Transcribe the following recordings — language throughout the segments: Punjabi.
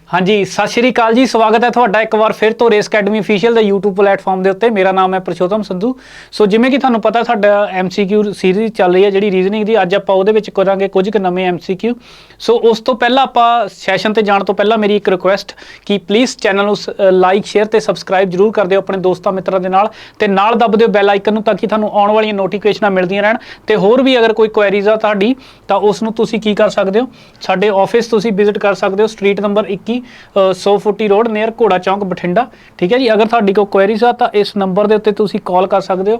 हाँ जी, सत श्री अकाल जी। स्वागत है तुहाडा एक बार फिर तो रेस अकैडमी ऑफिशियल द यूट्यूब प्लेटफॉर्म के उत्ते। मेरा नाम है परशोत्तम संधू। सो जिमें कि तुहानूं पता साडा MCQ सीरीज़ चल रही है जिहड़ी रीजनिंग की। अज आपां उहदे विच करांगे कुछ क नवें MCQ। सो उस तो पहला आपां सैशन ते जाण तो पहला मेरी एक रिक्वेस्ट कि प्लीज़ चैनल नूं लाइक शेयर ते सबसक्राइब जरूर कर दिओ अपने दोस्तां मित्रां दे नाल, ते नाल दब दिओ बैल आइकन नूं ताकि तुहानूं आउण वालीआं नोटिफिकेशनां मिलदियां रहण। ते होर भी अगर कोई क्वेरीज आ तुहाडी तां उस नूं तुसीं की कर सकदे हो, साडे ऑफिस तुसीं विजिट कर सकदे हो, स्ट्रीट नंबर 21 100 फुटी रोड नियर घोड़ा चौंक बठिंडा। ठीक है जी। अगर तुहाडी कोई क्वेरीज आ तां इस नंबर के उत्ते तुसीं कॉल कर सकदे हो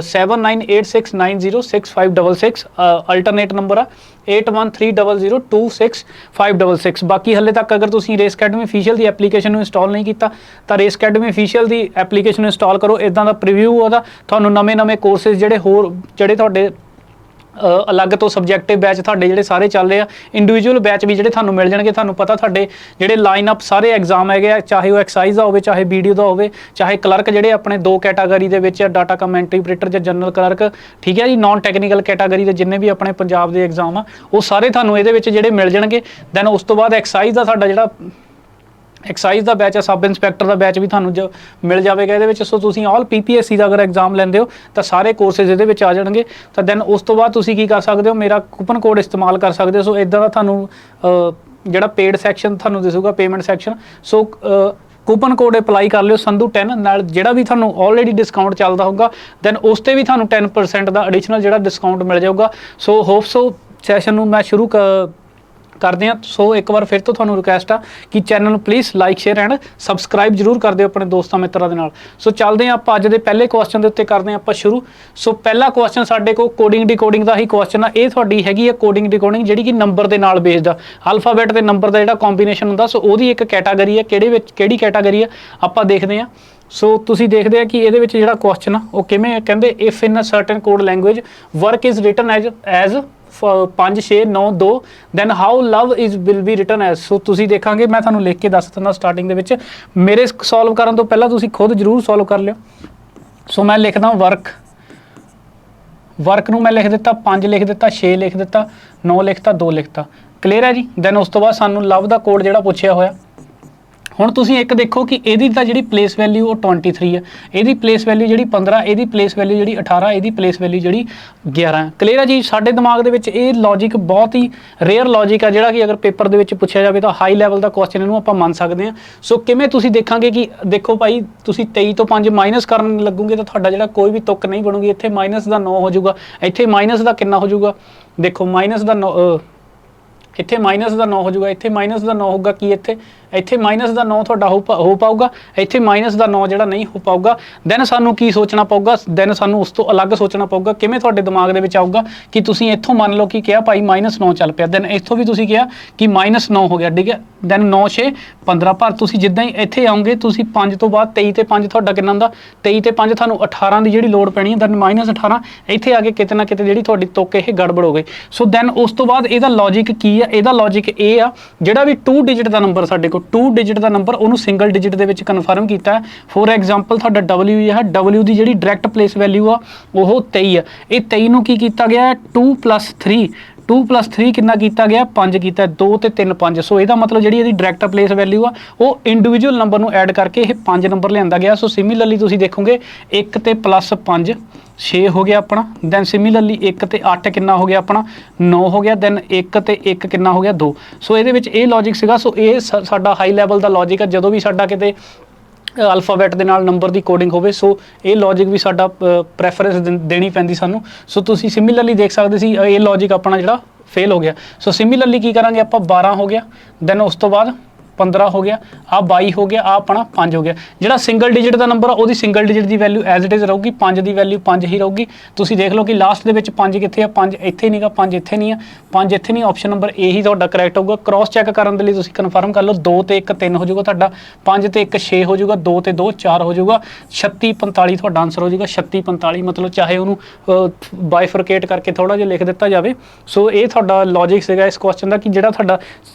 7986906566। अल्टरनेट नंबर आ 8130026566। बाकी हले तक अगर तुसीं रेस अकैडमी ऑफिशियल की एप्लीकेशन इंस्टॉल नहीं किया तो रेस अकैडमी ऑफिशियल की एप्लीकेशन इंस्टॉल करो। इदां दा प्रीव्यू ओहदा तुहानूं नਵੇਂ कोर्सेज जिहड़े होर जिहड़े तुहाडे अलग तो सबजैक्टिव बैच तुहाडे जिहड़े सारे चल रहे हैं, इंडिविजुअल बैच भी जिहड़े तुहानूं मिल जाणगे। तुहानूं पता तुहाडे जिहड़े लाइन अप सारे एग्जाम है, चाहे वो एक्साइज का होवे, चाहे BDO का होवे, चाहे क्लर्क जिहड़े अपने दो कैटागरी दे विच डाटा कम एंट्री ऑपरेटर ਜਾਂ जनरल क्लर्क। ठीक है जी। नॉन टैक्नीकल कैटागरी के जिन्ने भी अपने पंजाब के एग्जाम आ वो सारे तुहानूं इहदे विच जिहड़े मिल जाणगे। दैन उस तो बाद एक्साइज का साडा जिहड़ा एक्साइज का बैच है, सब इंस्पैक्टर का बैच भी थानू जो मिल जाएगा ये। सो तुसीं ऑल PPSC का अगर एग्जाम लेंदे हो तो सारे कोर्सेज ये आ जाएंगे। तो दैन उस तो बाद तुसीं की कर सकते हो, मेरा कूपन कोड इस्तेमाल कर सकते हो। सो इदां दा थानू जिहड़ा पेड सैक्शन थानू दिसूगा, पेमेंट सैक्शन। सो कूपन कोड अप्लाई कर लियो संधू10 नाल, जिहड़ा भी थानू ऑलरेडी डिस्काउंट चलदा होगा दैन उस ते भी थानू 10% का एडिशनल जिहड़ा डिस्काउंट मिल जाऊगा। सो होप सो सैशन नू मैं शुरू करते हैं। सो एक बार फिर तो तुहानूं रिक्वेस्ट आ कि channel please like share and subscribe जरूर कर दिओ अपने दोस्तों मित्रों के नाल। सो चलते हैं आप अज दे पहले क्वेश्चन के उत्ते करते हैं आप शुरू। सो पहला क्वेश्चन साडे कोल कोडिंग डिकोडिंग का ही क्वेश्चन आ। ये तुहाडी हैगी है कोडिंग डिकोडिंग जिहड़ी कि नंबर के नाल बेस्ड आ। अल्फाबैट के नंबर का जिहड़ा कॉम्बीनेशन हुंदा, सो ओहदी एक कैटागरी है। किहड़ी कैटागरी है आपां देखदे हां। सो तुसीं देखदे आ कि इहदे विच जिहड़ा क्वेश्चन आ वो किवें कहंदे, if in a certain code language work is written as 5692 then how love is will be written as. So तुसीं देखांगे, मैं तुहानूं लिख के दस दिंदा स्टार्टिंग दे विच। मेरे सॉल्व करन तो पहला तुसीं खुद जरूर सॉल्व कर लिओ। सो मैं लिखदा वर्क नूं मैं लिख दिता 5 लिख दिता, 6 लिख दिता, 9 लिखता, 2 लिखता। क्लीयर है जी। दैन उस तो बाद सानूं लव दा कोड जिहड़ा पुछिया होया। हुण तुसीं एक देखो कि इहदी तां जिहड़ी प्लेस वैल्यू वो 23 है, इहदी प्लेस वैल्यू जिहड़ी 15, इहदी प्लेस वैल्यू जिहड़ी 18, इहदी प्लेस वैल्यू जिहड़ी 11 है। क्लीयर है जी। साडे दिमाग दे विच ये लॉजिक बहुत ही रेयर लॉजिक है, जिहड़ा कि अगर पेपर दे विच पुछिया जावे तो हाई लैवल का क्वेश्चन इहनूं आपां मन सकते हैं। सो किवें तुसीं देखोगे कि देखो भाई तुसीं 23 तो 5 माइनस करन लगोगे तो तुहाडा जिहड़ा कोई भी तुक नहीं बनूगी। इत्थे माइनस का 9 हो जाऊगा, इत्थे माइनस का कितना हो जाऊगा, देखो माइनस का 9, इत्थे माइनस का 9 हो जाऊगा, इत्थे माइनस का 9 होगा कि इत्थे माइनस का 9 तुहाडा हो पाऊगा, इत्थे माइनस का 9 जिहड़ा नहीं हो पाऊगा। दैन सानू की सोचना पऊगा, दैन सानू उस तो अलग सोचना पऊगा। किवें तुहाडे दिमाग दे विच आऊगा कि तुसीं इत्थों मान लो कि क्या भाई -9 चल पिया, दैन इत्थों भी तुसीं कहा कि -9 हो गया। ठीक है। दैन 9 6 15 पर तुसीं जिद्दां ही इत्थे आओगे तुसीं 5 तो बाद 23 ते 5 तुहाडा किन्ना हुंदा, 23 ते 5 तुहानूं 18 की जिहड़ी लोड़ पैनी है। दैन -18 इत्थे आके किते ना किते जिहड़ी तुहाडी तुक इह गड़बड़ हो गई। सो दैन उस तो बाद इहदा लॉजिक की है, इहदा लॉजिक ये आ जिहड़ा भी 2 डिजिट का नंबर साडे कोल 2 डिजिट का नंबर उन्होंने सिंगल डिजिट के कन्फर्म किया है। फॉर एग्जाम्पल तुहाडा W है, W की जिहड़ी डायरैक्ट प्लेस वैल्यू आ वो 23 है। ये 23 नूं की किया गया 2 + 3 कितना किया गया 5 किया, 2 ते 3 5। सो इसका मतलब जी डायरैक्ट प्लेस वैल्यू आ वो इंडिविजुअल नंबर नूं ऐड करके ये 5 नंबर लिया गया। सो सिमिलरली तुसीं देखोगे 1 ते +5 6 हो गया अपना। दैन सिमिलरली 1 ते 8 कितना हो गया अपना 9 हो गया। दैन 1 ते 1 कितना हो गया 2। सो ये लॉजिक सीगा। सो ये साडा हाई लैवल का लॉजिक है। जदों भी साडा किते अल्फाबैट दे नाल नंबर की कोडिंग होवे, सो ये लॉजिक भी साडा प्रैफरेंस देनी पैंदी सानू। सो तुसीं सिमिलरली देख सकते सी ये लॉजिक अपना जिहड़ा फेल हो गया। सो सिमिलरली की करांगे आपां 12 हो गया, दैन उस तो बाद 15 हो गया, आ 22 हो गया, आ अपना 5 हो गया। जिहड़ा सिंगल डिजिट का नंबर आ सिंगल डिजिट की वैल्यू एज इट इज़ रहूगी, 5 की वैल्यू 5 ही रहूगी। तुसीं देख लो कि लास्ट दे विच 5 कित्थे आ, 5 इत्थे नहीं गा, 5 इत्थे नहीं है, 5 इत्थे नहीं। ऑप्शन नंबर ए ही तुहाडा करैक्ट होगा। क्रॉस चैक करन दे लई तुसीं कन्फर्म कर लो, 2 ते 1 3 हो जाऊगा तुहाडा, 5 ते 1 6 हो जाऊगा, 2 ते 2 4 हो जाऊगा, 36 45 तुहाडा आंसर हो जाऊगा। 36 45 मतलब चाहे उहनूं बाइफरकेट करके थोड़ा जिहा लिख दिता जाए। सो ये तुहाडा लॉजिक सीगा इस क्वेश्चन का कि जिहड़ा तुहाडा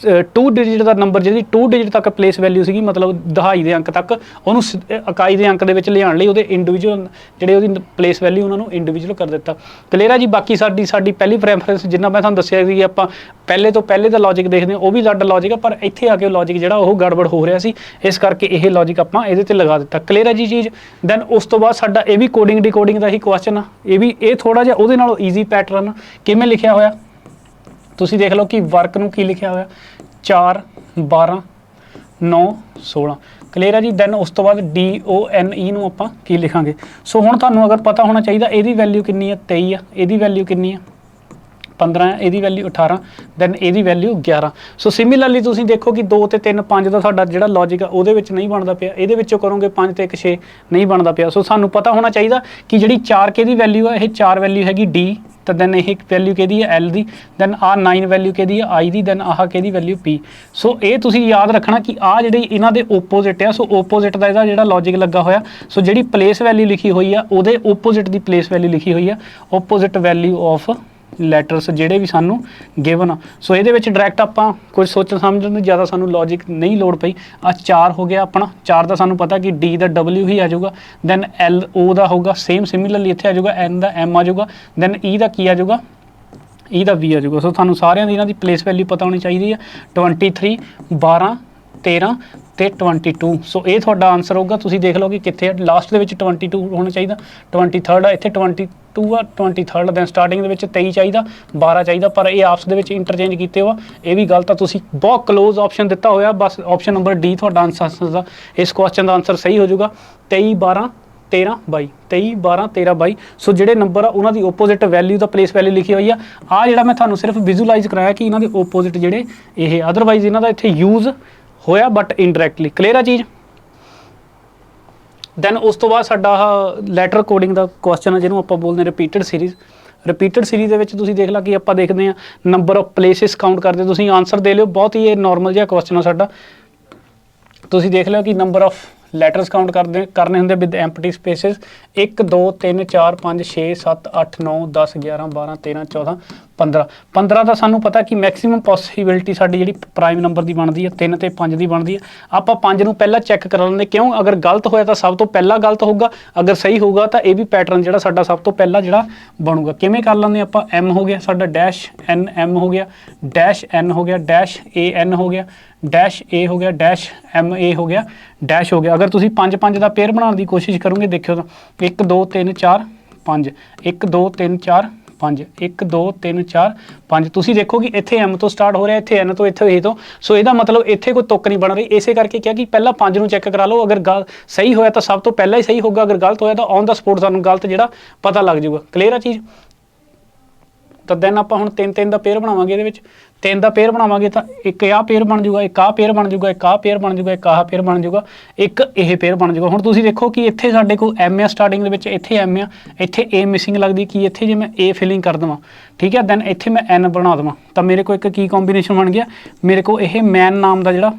2 डिजिट का नंबर जिहदी 2 ਡਿਜਿਟ ਤੱਕ ਪਲੇਸ ਵੈਲਿਊ ਸੀਗੀ, ਮਤਲਬ ਦਹਾਈ ਦੇ ਅੰਕ ਤੱਕ, ਉਹਨੂੰ ਇਕਾਈ ਦੇ ਅੰਕ ਦੇ ਵਿੱਚ ਲਿਆਉਣ ਲਈ ਉਹਦੇ ਇੰਡੀਵਿਜੂਅਲ ਜਿਹੜੇ ਉਹਦੀ ਪਲੇਸ ਵੈਲਿਊ ਉਹਨਾਂ ਨੂੰ ਇੰਡੀਵਿਜੂਅਲ ਕਰ ਦਿੱਤਾ। ਕਲੀਅਰ ਆ ਜੀ। ਬਾਕੀ ਸਾਡੀ ਪਹਿਲੀ ਪ੍ਰੈਫਰੈਂਸ ਜਿੰਨਾ ਮੈਂ ਤੁਹਾਨੂੰ ਦੱਸਿਆ ਸੀ, ਆਪਾਂ ਪਹਿਲੇ ਤੋਂ ਪਹਿਲੇ ਦਾ ਲੌਜਿਕ ਦੇਖਦੇ ਹਾਂ, ਉਹ ਵੀ ਸਾਡਾ ਲੌਜਿਕ ਆ, ਪਰ ਇੱਥੇ ਆ ਕੇ ਲੌਜਿਕ ਜਿਹੜਾ ਉਹ ਗੜਬੜ ਹੋ ਰਿਹਾ ਸੀ, ਇਸ ਕਰਕੇ ਇਹ ਲੌਜਿਕ ਆਪਾਂ ਇਹਦੇ ਤੇ ਲਗਾ ਦਿੱਤਾ। ਕਲੀਅਰ ਹੈ ਜੀ ਚੀਜ਼। ਦੈਨ ਉਸ ਤੋਂ ਬਾਅਦ ਸਾਡਾ ਇਹ ਵੀ ਕੋਡਿੰਗ ਡਿਕੋਡਿੰਗ ਦਾ ਹੀ ਕੁਐਸਚਨ ਆ, ਇਹ ਥੋੜਾ ਜਿਹਾ ਉਹਦੇ ਨਾਲੋਂ ਈਜ਼ੀ ਪੈਟਰਨ। ਕਿਵੇਂ ਲਿਖਿਆ ਹੋਇਆ ਤੁਸੀਂ ਦੇਖ ਲਓ ਕਿ ਵਰਕ ਨੂੰ ਕੀ ਲਿਖਿਆ ਹੋਇਆ 4 12 9 16। ਕਲੀਅਰ ਹੈ ਜੀ। ਦੈਨ ਉਸ ਤੋਂ ਬਾਅਦ DONE ਨੂੰ ਆਪਾਂ ਕੀ ਲਿਖਾਂਗੇ। ਸੋ ਹੁਣ ਤੁਹਾਨੂੰ ਅਗਰ ਪਤਾ ਹੋਣਾ ਚਾਹੀਦਾ ਇਹਦੀ ਵੈਲਿਊ ਕਿੰਨੀ ਆ 23 ਆ, ਇਹਦੀ ਵੈਲਿਊ ਕਿੰਨੀ ਆ 15 ਆ, ਇਹਦੀ ਵੈਲਿਊ 18, ਦੈਨ ਇਹਦੀ ਵੈਲਿਊ 11। ਸੋ ਸਿਮਿਲਰਲੀ ਤੁਸੀਂ ਦੇਖੋ ਕਿ 2 ਤੇ 3 5 ਦਾ ਸਾਡਾ ਜਿਹੜਾ ਲੌਜਿਕ ਆ ਉਹਦੇ ਵਿੱਚ ਨਹੀਂ ਬਣਦਾ ਪਿਆ, ਇਹਦੇ ਵਿੱਚੋਂ ਕਰੋਗੇ 5 ਤੇ 1 6 ਨਹੀਂ ਬਣਦਾ ਪਿਆ। ਸੋ ਸਾਨੂੰ ਪਤਾ ਹੋਣਾ ਚਾਹੀਦਾ ਕਿ ਜਿਹੜੀ 4K ਦੀ ਵੈਲਿਊ ਆ, ਇਹ 4 ਵੈਲਿਊ ਹੈਗੀ D, ਤਾਂ ਦੈਨ ਇਹ ਵੈਲਿਊ ਕਿਹਦੀ ਹੈ L ਦੀ, ਦੈਨ ਆਹ 9 ਵੈਲਿਊ ਕਿਹਦੀ ਹੈ I ਦੀ, ਦੈਨ ਆਹ ਕਿਹਦੀ ਵੈਲਿਊ P। ਸੋ ਇਹ ਤੁਸੀਂ ਯਾਦ ਰੱਖਣਾ ਕਿ ਆਹ ਜਿਹੜੀ ਇਹਨਾਂ ਦੇ ਓਪੋਜ਼ਿਟ ਆ, ਸੋ ਓਪੋਜ਼ਿਟ ਦਾ ਇਹਦਾ ਜਿਹੜਾ ਲੌਜਿਕ ਲੱਗਾ ਹੋਇਆ, ਸੋ ਜਿਹੜੀ ਪਲੇਸ ਵੈਲਿਊ ਲਿਖੀ ਹੋਈ ਆ ਉਹਦੇ ਓਪੋਜ਼ਿਟ ਦੀ ਪਲੇਸ ਵੈਲਿਊ ਲਿਖੀ ਹੋਈ ਆ, ਓਪੋਜ਼ਿਟ ਵੈਲਿਊ ਆਫ ਲੈਟਰਸ ਜਿਹੜੇ ਵੀ ਸਾਨੂੰ ਗਿਵਨ ਆ। ਸੋ ਇਹਦੇ ਵਿੱਚ ਡਾਇਰੈਕਟ ਆਪਾਂ ਕੁਝ ਸੋਚਣ ਸਮਝਣ ਦੀ ਜ਼ਿਆਦਾ ਸਾਨੂੰ ਲੌਜਿਕ ਨਹੀਂ ਲੋੜ ਪਈ। ਆ 4 ਹੋ ਗਿਆ ਆਪਣਾ, 4 ਦਾ ਸਾਨੂੰ ਪਤਾ ਕਿ D ਦਾ W ਹੀ ਆ ਜਾਊਗਾ, ਦੈਨ LO ਦਾ ਹੋਊਗਾ ਸੇਮ, ਸਿਮਿਲਰਲੀ ਇੱਥੇ ਆ ਜਾਊਗਾ N ਦਾ M ਆ ਜਾਊਗਾ, ਦੈਨ E ਦਾ ਕੀ ਆ ਜਾਊਗਾ E ਦਾ V ਆ ਜਾਊਗਾ। ਸੋ ਤੁਹਾਨੂੰ ਸਾਰਿਆਂ ਦੀ ਇਹਨਾਂ ਦੀ ਪਲੇਸ ਵੈਲਿਊ ਪਤਾ ਹੋਣੀ ਚਾਹੀਦੀ ਹੈ 23 12 13 ਤੇ 22। ਸੋ ਇਹ ਤੁਹਾਡਾ ਆਨਸਰ ਹੋਊਗਾ। ਤੁਸੀਂ ਦੇਖ ਲਓ ਕਿ ਕਿੱਥੇ ਆ, ਲਾਸਟ ਦੇ ਵਿੱਚ 22 ਹੋਣਾ ਚਾਹੀਦਾ, 23rd ਆ, ਇੱਥੇ 22 ਆ 23rd, ਦੈਨ ਸਟਾਰਟਿੰਗ ਦੇ ਵਿੱਚ 23 ਚਾਹੀਦਾ 12 ਚਾਹੀਦਾ, ਪਰ ਇਹ ਆਪਸ ਦੇ ਵਿੱਚ ਇੰਟਰਚੇਂਜ ਕੀਤੇ ਹੋ, ਇਹ ਵੀ ਗਲਤ ਆ। ਤੁਸੀਂ ਬਹੁਤ ਕਲੋਜ਼ ਆਪਸ਼ਨ ਦਿੱਤਾ ਹੋਇਆ, ਬਸ ਆਪਸ਼ਨ ਨੰਬਰ D ਤੁਹਾਡਾ ਆਨਸਰ ਦਾ ਇਸ ਕੁਐਸਚਨ ਦਾ ਆਨਸਰ ਸਹੀ ਹੋ ਜਾਊਗਾ 23 12 13 22, 23 12 13 22। ਸੋ ਜਿਹੜੇ ਨੰਬਰ ਆ ਉਹਨਾਂ ਦੀ ਓਪੋਜ਼ਿਟ ਵੈਲਿਊ ਦਾ ਪਲੇਸ ਵੈਲਿਊ ਲਿਖੀ ਹੋਈ ਆ ਜਿਹੜਾ ਮੈਂ ਤੁਹਾਨੂੰ ਸਿਰਫ ਵਿਜ਼ੂਅਲਾਈਜ਼ ਕਰਾਇਆ ਕਿ ਇਹਨਾਂ ਦੇ ਓਪੋਜ਼ਿਟ ਜਿਹੜੇ ਇਹ, ਅਦਰਵਾਈਜ਼ ਇਹਨਾਂ ਦਾ ਇੱਥੇ ਯੂਜ਼ ਹੋਇਆ ਬਟ ਇਨਡਾਇਰੈਕਟਲੀ। ਕਲੀਅਰ ਆ ਚੀਜ਼। ਦੈਨ ਉਸ ਤੋਂ ਬਾਅਦ ਸਾਡਾ ਲੈਟਰ ਕੋਡਿੰਗ ਦਾ ਕੁਐਸਚਨ ਹੈ, ਜਿਹਨੂੰ ਆਪਾਂ ਬੋਲਦੇ ਰਿਪੀਟਡ ਸੀਰੀਜ਼। ਰਿਪੀਟਡ ਸੀਰੀਜ਼ ਦੇ ਵਿੱਚ ਤੁਸੀਂ ਦੇਖ ਲਾ ਕਿ ਆਪਾਂ ਦੇਖਦੇ ਹਾਂ ਨੰਬਰ ਆਫ ਪਲੇਸਿਸ ਕਾਊਂਟ ਕਰਦੇ, ਤੁਸੀਂ ਆਨਸਰ ਦੇ ਲਿਓ, ਬਹੁਤ ਹੀ ਇਹ ਨੋਰਮਲ ਜਿਹਾ ਕੁਐਸਚਨ ਆ ਸਾਡਾ। ਤੁਸੀਂ ਦੇਖ ਲਿਓ ਕਿ ਨੰਬਰ ਆਫ ਲੈਟਰਸ ਕਾਊਂਟ ਕਰਨੇ ਹੁੰਦੇ ਵਿਦ ਐਮਪਟੀ ਸਪੇਸਿਸ 1 2 3 4 5 6 7 8 9 10 11 12 13 14 15। 15 ਦਾ ਸਾਨੂੰ ਪਤਾ ਕਿ ਮੈਕਸਿਮਮ ਪੋਸੀਬਿਲਿਟੀ ਸਾਡੀ ਜਿਹੜੀ ਪ੍ਰਾਈਮ ਨੰਬਰ ਦੀ ਬਣਦੀ ਹੈ 3 ਤੇ 5 ਦੀ ਬਣਦੀ ਹੈ। ਆਪਾਂ 5 ਨੂੰ ਪਹਿਲਾਂ ਚੈੱਕ ਕਰ ਲੈਂਦੇ, ਕਿਉਂ ਅਗਰ ਗਲਤ ਹੋਇਆ ਤਾਂ ਸਭ ਤੋਂ ਪਹਿਲਾਂ ਗਲਤ ਹੋਊਗਾ, ਅਗਰ ਸਹੀ ਹੋਊਗਾ ਤਾਂ ਇਹ ਵੀ ਪੈਟਰਨ ਜਿਹੜਾ ਸਾਡਾ ਸਭ ਤੋਂ ਪਹਿਲਾਂ ਜਿਹੜਾ ਬਣੂਗਾ। ਕਿਵੇਂ ਕਰ ਲੈਂਦੇ ਆਪਾਂ, M ਹੋ ਗਿਆ ਸਾਡਾ ਡੈਸ਼ N M ਹੋ ਗਿਆ, ਡੈਸ਼ N ਹੋ ਗਿਆ, ਡੈਸ਼ A N ਹੋ ਗਿਆ, ਡੈਸ਼ A ਹੋ ਗਿਆ, ਡੈਸ਼ M A ਹੋ ਗਿਆ, ਡੈਸ਼ ਹੋ ਗਿਆ। ਅਗਰ ਤੁਸੀਂ 5 5 ਦਾ ਪੇਅਰ ਬਣਾਉਣ ਦੀ ਕੋਸ਼ਿਸ਼ ਕਰੋਗੇ, ਦੇਖਿਓ ਤਾਂ 1 2 3 4 5 1 2 3 4 5 1 2 3 4 5। ਤੁਸੀਂ ਦੇਖੋ ਕਿ ਇੱਥੇ M ਤੋਂ ਸਟਾਰਟ ਹੋ ਰਿਹਾ, ਇੱਥੇ N ਤੋਂ, ਇੱਥੇ A ਤੋਂ। ਸੋ ਇਹਦਾ ਮਤਲਬ ਇੱਥੇ ਕੋਈ ਤੁੱਕ ਨਹੀਂ ਬਣ ਰਹੀ। ਇਸੇ ਕਰਕੇ ਕਿਹਾ ਕਿ ਪਹਿਲਾਂ 5 ਨੂੰ ਚੈੱਕ ਕਰਾ ਲਓ, ਅਗਰ ਸਹੀ ਹੋਇਆ ਤਾਂ ਸਭ ਤੋਂ ਪਹਿਲਾਂ ਹੀ ਸਹੀ ਹੋਊਗਾ, ਅਗਰ ਗਲਤ ਹੋਇਆ ਤਾਂ ਔਨ ਦਾ ਸਪੋਟ ਸਾਨੂੰ ਗਲਤ ਜਿਹੜਾ ਪਤਾ ਲੱਗ ਜਾਊਗਾ। ਕਲੀਅਰ ਆ ਚੀਜ਼। ਤਾਂ ਦੈਨ ਆਪਾਂ ਹੁਣ 3 3 ਦਾ ਪੇਅਰ ਬਣਾਵਾਂਗੇ, ਇਹਦੇ ਵਿੱਚ 3 ਦਾ ਪੇਅਰ ਬਣਾਵਾਂਗੇ ਤਾਂ ਇੱਕ ਆਹ ਪੇਅਰ ਬਣ ਜਾਊਗਾ, ਇੱਕ ਆਹ ਪੇਅਰ ਬਣ ਜਾਊਗਾ, ਇੱਕ ਆਹ ਪੇਅਰ ਬਣ ਜਾਊਗਾ, ਇੱਕ ਆਹ ਪੇਅਰ ਬਣ ਜਾਊਗਾ, ਇੱਕ ਇਹ ਪੇਅਰ ਬਣ ਜਾਊਗਾ। ਹੁਣ ਤੁਸੀਂ ਦੇਖੋ ਕਿ ਇੱਥੇ ਸਾਡੇ ਕੋਲ M ਆ ਸਟਾਰਟਿੰਗ ਦੇ ਵਿੱਚ, ਇੱਥੇ M ਆ, ਇੱਥੇ A ਮਿਸਿੰਗ ਲੱਗਦੀ, ਕਿ ਇੱਥੇ ਜੇ ਮੈਂ A ਫਿਲਿੰਗ ਕਰ ਦੇਵਾਂ, ਠੀਕ ਹੈ, ਦੈਨ ਇੱਥੇ ਮੈਂ N ਬਣਾ ਦੇਵਾਂ, ਤਾਂ ਮੇਰੇ ਕੋਲ ਇੱਕ ਕੀ ਕੰਬੀਨੇਸ਼ਨ ਬਣ ਗਿਆ, ਮੇਰੇ ਕੋਲ ਇਹ ਮੈਨ ਨਾਮ ਦਾ ਜਿਹੜਾ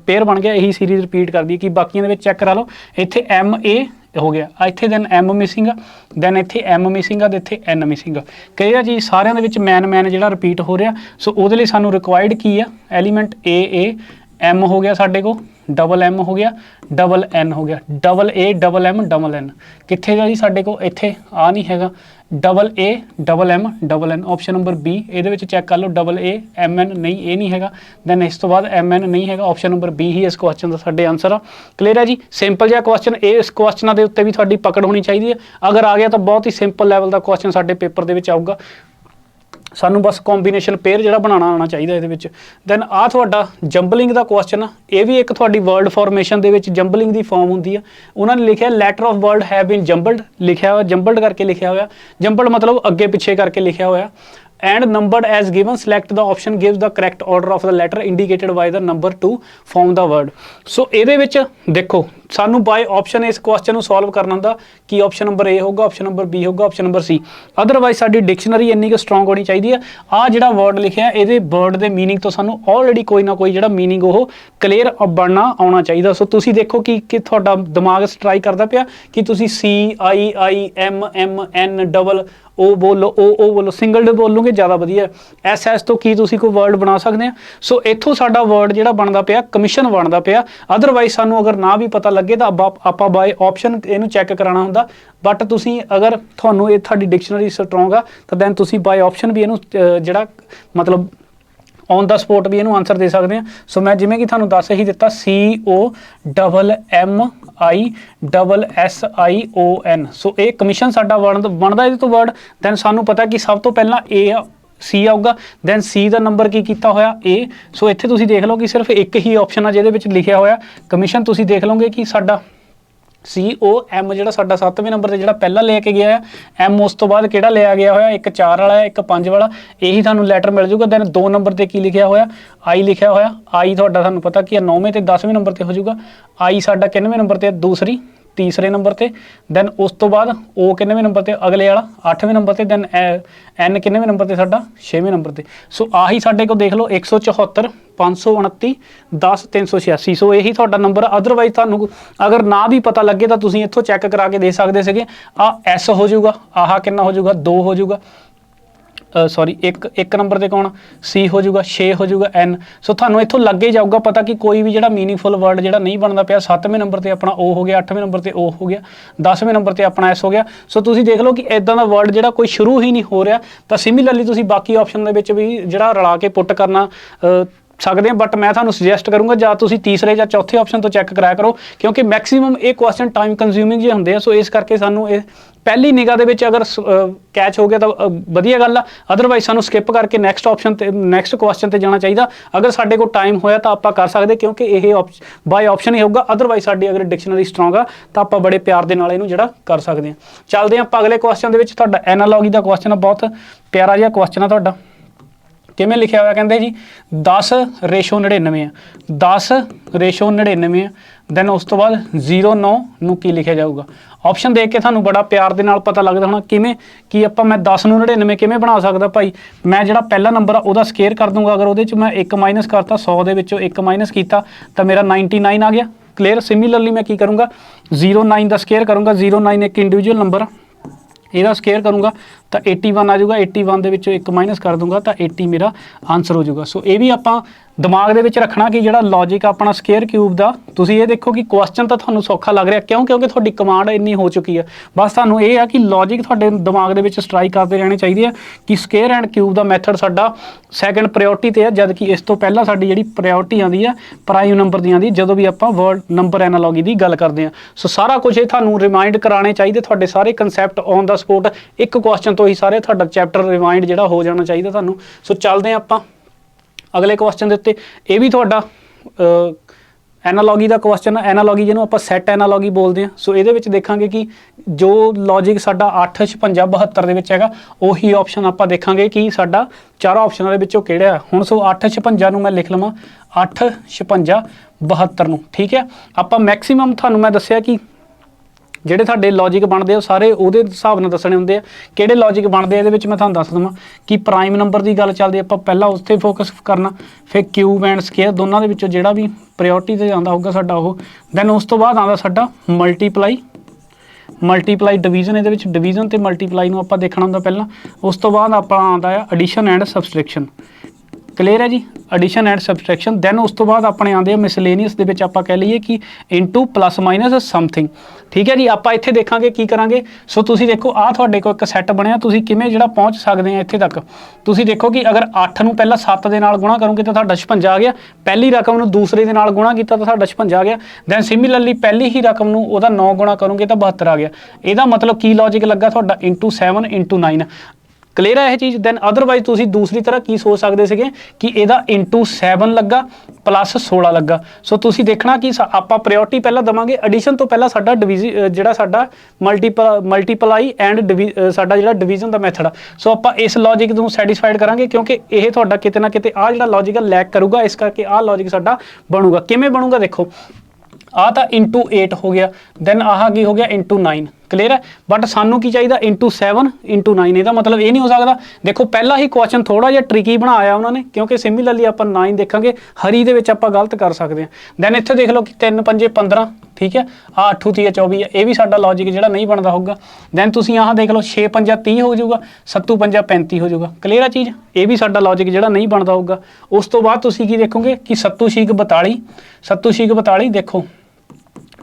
ਪੇਅਰ ਬਣ ਗਿਆ। ਇਹੀ ਸੀਰੀਜ਼ ਰਿਪੀਟ ਕਰਦੀ ਹੈ ਕਿ ਬਾਕੀਆਂ ਦੇ ਵਿੱਚ ਚੈੱਕ ਕਰਾ ਲਓ, ਇੱਥੇ M A ਹੋ ਗਿਆ, ਇੱਥੇ ਦੈਨ M ਮਿਸਿੰਗ ਆ, ਦੈਨ ਇੱਥੇ M ਮਿਸਿੰਗ ਆ, ਤੇ ਇੱਥੇ N ਮਿਸਿੰਗ ਆ। ਕਲੀਅਰ ਜੀ। ਸਾਰਿਆਂ ਦੇ ਵਿੱਚ ਮੈਨ ਜਿਹੜਾ ਰਿਪੀਟ ਹੋ ਰਿਹਾ। ਸੋ ਉਹਦੇ ਲਈ ਸਾਨੂੰ ਰਿਕੁਆਇਰਡ ਕੀ ਆ, ਐਲੀਮੈਂਟ A M ਹੋ ਗਿਆ ਸਾਡੇ ਕੋਲ, ਡਬਲ M ਹੋ ਗਿਆ, ਡਬਲ N ਹੋ ਗਿਆ, double A double M double N ਕਿੱਥੇ ਦਾ ਜੀ ਸਾਡੇ ਕੋਲ, ਇੱਥੇ ਆ ਨਹੀਂ ਹੈਗਾ, double A double M double N option number B। ਇਹਦੇ ਵਿੱਚ ਚੈੱਕ ਕਰ ਲਓ, ਡਬਲ A M N ਨਹੀਂ, ਇਹ ਨਹੀਂ ਹੈਗਾ, ਦੈਨ ਇਸ ਤੋਂ ਬਾਅਦ M N ਨਹੀਂ ਹੈਗਾ, ਆਪਸ਼ਨ ਨੰਬਰ B ਹੀ ਇਸ ਕੁਐਸਚਨ ਦਾ ਸਾਡੇ ਆਨਸਰ ਆ। ਕਲੀਅਰ ਹੈ ਜੀ। ਸਿੰਪਲ ਜਿਹਾ ਕੁਐਸਚਨ, ਇਸ ਕੁਐਸਚਨਾਂ ਦੇ ਉੱਤੇ ਵੀ ਤੁਹਾਡੀ ਪਕੜ ਹੋਣੀ ਚਾਹੀਦੀ ਹੈ। ਅਗਰ ਆ ਗਿਆ ਤਾਂ ਬਹੁਤ ਹੀ ਸਿੰਪਲ ਲੈਵਲ ਦਾ ਕੁਐਸਚਨ ਸਾਡੇ ਪੇਪਰ ਦੇ ਵਿੱਚ ਆਊਗਾ। ਸਾਨੂੰ ਬਸ ਕੰਬੀਨੇਸ਼ਨ ਪੇਅਰ ਜਿਹੜਾ ਬਣਾਉਣਾ ਆਉਣਾ ਚਾਹੀਦਾ ਇਹਦੇ ਵਿੱਚ। ਦੈਨ ਆਹ ਤੁਹਾਡਾ ਜੰਬਲਿੰਗ ਦਾ ਕੁਐਸਚਨ ਆ, ਇਹ ਵੀ ਇੱਕ ਤੁਹਾਡੀ ਵਰਡ ਫਾਰਮੇਸ਼ਨ ਦੇ ਵਿੱਚ ਜੰਬਲਿੰਗ ਦੀ ਫਾਰਮ ਹੁੰਦੀ ਆ। ਉਹਨਾਂ ਨੇ ਲਿਖਿਆ letter of word have been jumbled, ਲਿਖਿਆ ਹੋਇਆ ਜੰਬਲਡ ਕਰਕੇ ਲਿਖਿਆ ਹੋਇਆ, ਜੰਬਲਡ ਮਤਲਬ ਅੱਗੇ ਪਿੱਛੇ ਕਰਕੇ ਲਿਖਿਆ ਹੋਇਆ। and numbered as given, select the option gives the correct order of the letter indicated by the number to form the word। ਸੋ ਇਹਦੇ ਵਿੱਚ ਦੇਖੋ ਸਾਨੂੰ ਬਾਈ ਆਪਸ਼ਨ ਇਸ ਕੁਐਸਚਨ ਨੂੰ ਸੋਲਵ ਕਰਨਾ ਹੁੰਦਾ ਕਿ ਆਪਸ਼ਨ ਨੰਬਰ A ਹੋਊਗਾ, ਆਪਸ਼ਨ ਨੰਬਰ B ਹੋਊਗਾ, ਆਪਸ਼ਨ ਨੰਬਰ C। ਅਦਰਵਾਈਜ਼ ਸਾਡੀ ਡਿਕਸ਼ਨਰੀ ਇੰਨੀ ਕੁ ਸਟਰੋਂਗ ਹੋਣੀ ਚਾਹੀਦੀ ਹੈ। ਆਹ ਜਿਹੜਾ ਵਰਡ ਲਿਖਿਆ ਇਹਦੇ ਵਰਡ ਦੇ ਮੀਨਿੰਗ ਤੋਂ ਸਾਨੂੰ ਆਲਰੇਡੀ ਕੋਈ ਨਾ ਕੋਈ ਜਿਹੜਾ ਮੀਨਿੰਗ ਉਹ ਕਲੀਅਰ ਬਣਨਾ ਆਉਣਾ ਚਾਹੀਦਾ। ਸੋ ਤੁਸੀਂ ਦੇਖੋ ਕਿ ਤੁਹਾਡਾ ਦਿਮਾਗ ਸਟਰਾਈ ਕਰਦਾ ਪਿਆ ਕਿ ਤੁਸੀਂ C I I M M N double O बोलो, ओ बोलो, सिंगल ड बोलोगे ज़्यादा वधिया। एस तो की तुसीं कोई वर्ड बना सकते हैं। सो इत्थों साडा वर्ड जिहड़ा बनदा पिया कमीशन बनदा पिया। अदरवाइज सानू अगर ना भी पता लगे तो आपां बाय ऑप्शन इहनूं चैक कराना हुंदा। बट तुसीं अगर तुहानूं इह तुहाडी डिक्शनरी स्ट्रॉन्ग आ तो दैन तुसीं बाय ऑप्शन भी इहनूं जिहड़ा मतलब ऑन द स्पॉट भी इहनूं आंसर दे सकते हैं। सो मैं जिवें कि तुहानूं दस ही दिता COMMISSION। सो ये कमीशन साडा बनदा इहदे तो वर्ड। दैन सानूं पता कि सब तो पहला ए सी आऊगा, दैन सी का नंबर की किया होया ए। सो इत्थे तुसीं देख लो कि सिर्फ एक ही ऑप्शन आ जिहदे विच लिखिया होया कमीशन। तुसीं देख लोगे कि साडा COM जिहड़ा साडा 7वें नंबर ते जिहड़ा पहला लेके गया है, M उस तो बाद किहड़ा लिया गया होया, एक 4 वाला है, एक 5 वाला, यही तुहानूं लैटर मिल जूगा। दैन 2 नंबर ते की लिखिया होया आई लिखिया होया। आई तुहाडा तुहानूं पता कि 9वें ते 10वें नंबर ते हो जूगा। आई साडा किन्नवें नंबर ते दूसरी तीसरे नंबर ते। दैन उस तो बाद ओ किन्नवें नंबर ते अगले वाला 8वें नंबर ते। दैन N किन्नवें नंबर ते साडा 6वें नंबर ते। सो आही साडे को देख लो 174 529 10 386। सो यही तुहाडा नंबर। अदरवाइज तुहानूं अगर ना भी पता लगे तो तुसीं इत्थों चैक करा के दे सकदे सीगे। आ S हो जूगा, आह किन्ना हो जूगा 2 हो जूगा, सॉरी एक नंबर ते कौन सी हो जूगा 6 हो जूगा N। सो तुहानूं इत्थों लग ही जाऊगा पता कि कोई भी जिहड़ा मीनिंगफुल वर्ड जिहड़ा नहीं बनदा पिया। 7वें नंबर ते अपना O हो गया, 8वें नंबर ते O हो गया, 10वें नंबर ते अपना S हो गया। सो तुसीं देख लो कि इदां दा वर्ड जिहड़ा कोई शुरू ही नहीं हो रहा तो सिमिलरली तुसीं बाकी ऑप्शन दे विच भी जिहड़ा रला के पुट करना सकते हैं। बट मैं तुहानूं सुजैसट करूँगा जां तुसीं तीसरे या चौथे ऑप्शन तो चैक कराया करो, क्योंकि मैक्सीमम ये क्वेश्चन टाइम कंज्यूमिंग जे हुंदे आ। सो इस करके सानूं ये पहली निगाह दे विच अगर कैच हो गया तो वधिया गल आ। अदरवाइज सानूं स्किप करके नैक्सट ऑप्शन ते नैक्सट क्वेश्चन ते जाना चाहिए। अगर साडे कोल टाइम होया तो आपां कर सकदे, क्योंकि ये बाय ऑप्शन ही होगा। अदरवाइज साडी अगर डिक्शनरी स्ट्रॉन्ग आ तो आपां बड़े प्यार दे नाल इहनूं जिहड़ा कर सकदे हां। चलदे आपां अगले क्वेश्चन दे विच। तुहाडा एनालॉजी दा क्वेश्चन आ, बहुत प्यारा जिहा क्वेश्चन आ तुहाडा। किमें लिखिया हुआ कहते जी 10:99 है, 10:99 है। दैन उस तो बाद 09 नूं की लिखिया जाऊगा। ऑप्शन देख के थानू बड़ा प्यार दे नाल पता लगदा होना किमें कि आपां मैं 10 नूं 99 किमें बना सकदा भाई। मैं जिहड़ा पहला नंबर आ उहदा स्केयर कर दूंगा। अगर उहदे च मैं 1 माइनस करता 100 दे विचों 1 माइनस कीता तो मेरा 99 आ गया। क्लीयर। सिमिलरली मैं की करूँगा 09 का स्केयर करूँगा। 09 एक इंडिविजुअल नंबर आ, ਇਹਦਾ ਸਕੇਅਰ ਕਰੂੰਗਾ ਤਾਂ 81 ਆ ਜਾਊਗਾ। 81 ਦੇ ਵਿੱਚੋਂ 1 ਮਾਈਨਸ ਕਰ ਦੂੰਗਾ ਤਾਂ 80 ਮੇਰਾ ਆਨਸਰ ਹੋ ਜਾਊਗਾ। ਸੋ ਇਹ ਵੀ ਆਪਾਂ ਦਿਮਾਗ ਦੇ ਵਿੱਚ ਰੱਖਣਾ ਕਿ ਜਿਹੜਾ ਲੌਜਿਕ ਆਪਣਾ ਸਕੇਅਰ ਕਿਊਬ ਦਾ, ਤੁਸੀਂ ਇਹ ਦੇਖੋ ਕਿ ਕੁਐਸਚਨ ਤਾਂ ਤੁਹਾਨੂੰ ਸੌਖਾ ਲੱਗ ਰਿਹਾ ਕਿਉਂ, ਕਿਉਂਕਿ ਤੁਹਾਡੀ ਕਮਾਂਡ ਇੰਨੀ ਹੋ ਚੁੱਕੀ ਹੈ। ਬਸ ਤੁਹਾਨੂੰ ਇਹ ਆ ਕਿ ਲੌਜਿਕ ਤੁਹਾਡੇ ਦਿਮਾਗ ਦੇ ਵਿੱਚ ਸਟਰਾਈਕ ਕਰਦੇ ਰਹਿਣੇ ਚਾਹੀਦੇ ਆ ਕਿ square and cube the method ਸਾਡਾ ਸੈਕੰਡ ਪ੍ਰਾਇੋਰਟੀ ਤੇ ਆ, ਜਦ ਕਿ ਇਸ ਤੋਂ ਪਹਿਲਾਂ ਸਾਡੀ ਜਿਹੜੀ ਪ੍ਰਾਇੋਰਟੀ ਆਉਂਦੀ ਆ ਪ੍ਰਾਈਮ ਨੰਬਰ ਦੀ ਆਉਂਦੀ ਜਦੋਂ ਵੀ ਆਪਾਂ ਵਰਡ ਨੰਬਰ ਐਨਾਲੋਗੀ ਦੀ ਗੱਲ ਕਰਦੇ ਆ। ਸੋ ਸਾਰਾ ਕੁਝ ਇਹ ਤੁਹਾਨੂੰ ਰਿਮਾਈਂਡ ਕਰਾਣੇ ਚਾਹੀਦੇ, ਤੁਹਾਡੇ ਸਾਰੇ ਕਨਸੈਪਟ ਔਨ ਦਾ ਸਪੋਟ ਇੱਕ ਕੁਐਸਚਨ ਤੋਂ ਹੀ ਸਾਰੇ ਤੁਹਾਡਾ ਚੈਪਟਰ ਰਿਮਾਈਂਡ ਜਿਹੜਾ ਹੋ ਜਾਣਾ ਚਾਹੀਦਾ ਤੁਹਾਨੂੰ। ਸੋ ਚੱਲਦੇ ਹਾਂ ਆਪਾਂ अगले क्वेश्चन के उत्ते। ये भी तुहाडा एनालॉगी का क्वेश्चन है। एनालॉगी जिन्हों आप सैट एनालॉगी बोलते हैं। सो ये देखांगे कि जो लॉजिक साडा 8 56 72 दे विच हैगा उही ऑप्शन आप देखांगे कि साडा चारों ऑप्शनों के विचों किहड़ा है। हुण सो 8 56 नूं मैं लिख लवां 8 56 72 नूं, ठीक है। आप मैक्सीमम तुहानूं मैं दस्सिया कि ਜਿਹੜੇ ਤੁਹਾਡੇ ਲੌਜਿਕ ਬਣਦੇ ਆ ਸਾਰੇ ਉਹਦੇ ਹਿਸਾਬ ਨਾਲ ਦੱਸਣੇ ਹੁੰਦੇ ਆ। ਕਿਹੜੇ ਲੌਜਿਕ ਬਣਦੇ ਆ ਇਹਦੇ ਵਿੱਚ ਮੈਂ ਤੁਹਾਨੂੰ ਦੱਸ ਦਵਾਂ ਕਿ ਪ੍ਰਾਈਮ ਨੰਬਰ ਦੀ ਗੱਲ ਚੱਲਦੀ ਆਪਾਂ ਪਹਿਲਾਂ ਉਸ 'ਤੇ ਫੋਕਸ ਕਰਨਾ, ਫਿਰ ਕਿਊਬ ਐਂਡ ਸਕੇਅਰ ਦੋਨਾਂ ਦੇ ਵਿੱਚੋਂ ਜਿਹੜਾ ਵੀ ਪ੍ਰਾਇੋਰਟੀ 'ਤੇ ਆਉਂਦਾ ਹੋਊਗਾ ਸਾਡਾ ਉਹ। ਦੈਨ ਉਸ ਤੋਂ ਬਾਅਦ ਆਉਂਦਾ ਸਾਡਾ ਮਲਟੀਪਲਾਈ ਡਿਵੀਜ਼ਨ। ਇਹਦੇ ਵਿੱਚ ਡਿਵੀਜ਼ਨ ਤੇ ਮਲਟੀਪਲਾਈ ਨੂੰ ਆਪਾਂ ਦੇਖਣਾ ਹੁੰਦਾ ਪਹਿਲਾਂ। ਉਸ ਤੋਂ ਬਾਅਦ ਆਪਾਂ ਆਉਂਦਾ ਆ ਐਡੀਸ਼ਨ ਐਂਡ ਸਬਸਟ੍ਰੈਕਸ਼ਨ। क्लीयर है जी, एडिशन एंड सबट्रैक्शन। दैन उस तो बाद अपने आते हैं मिसलेनियस दे विच आपां कह लीए कि इंटू प्लस माइनस समथिंग, ठीक है जी। आपां इत्थे देखांगे की करांगे। सो तुसीं देखो आ तुहाडे कोल एक सैट बनिया, तुसीं किवें जिहड़ा पहुँच सकदे आ इत्थे तक। तुसीं देखो कि अगर 8 नूं पहला 7 दे नाल गुणा करोगे तो तुहाडा 56 आ गया। पहली रकम नूं दूसरे दे नाल गुणा कीता तो तुहाडा 56 आ गया। दैन सिमिलरली पहली ही रकम नूं उहदा 9 गुणा करोगे तो 72 आ गया। इहदा मतलब की लॉजिक लगा तुहाडा इंटू 7 इंटू 9। क्लीयर है यह चीज़। दैन अदरवाइज तुसीं दूसरी तरह की सोच सकते थे कि ਇਹਦਾ इंटू 7 लगा प्लस 16 लगा। सो तुसीं देखना कि आपां प्रायोरिटी पहला देवांगे एडिशन तो पहला साडा डिवीजन जिहड़ा साडा मल्टीपलाई एंड साडा जिहड़ा डिवीजन दा मैथड आ। सो आपां इस लॉजिक नूं सैटिस्फाइड करांगे क्योंकि यह तुहाडा किते ना किते आ जिहड़ा लॉजिक लैक करूगा, इस करके आ लॉजिक साडा बनूगा। किवें बनूगा देखो, आ तां इंटू 8 हो गया, दैन आह की हो गया इंटू 9, क्लीयर है। बट सानू की चाहिए इंटू 7 इंटू 9, ਇਹਦਾ मतलब ये नहीं हो सकता। देखो पहला ही क्वेश्चन थोड़ा जिहा ट्रिकी बनाया उन्होंने, क्योंकि सिमिलरली आप 9 देखेंगे हरी दे विच आपां गलत कर सकते हैं। दैन इत्थे देख लो कि 3 पंजे 15, ठीक है, आ 8 3 24 है, ये भी साडा लॉजिक जिहड़ा नहीं बनता होगा। दैन तुसीं यहाँ देख लो 6 पंजा 30 हो जाऊगा, 7 पंजा 35 हो जाऊगा। क्लीयर है चीज़, ये भी साडा लॉजिक जिहड़ा नहीं बनता होगा। उस तो बाद तुसीं की देखोगे कि 7 छीक 42, 7 छीक 42 देखो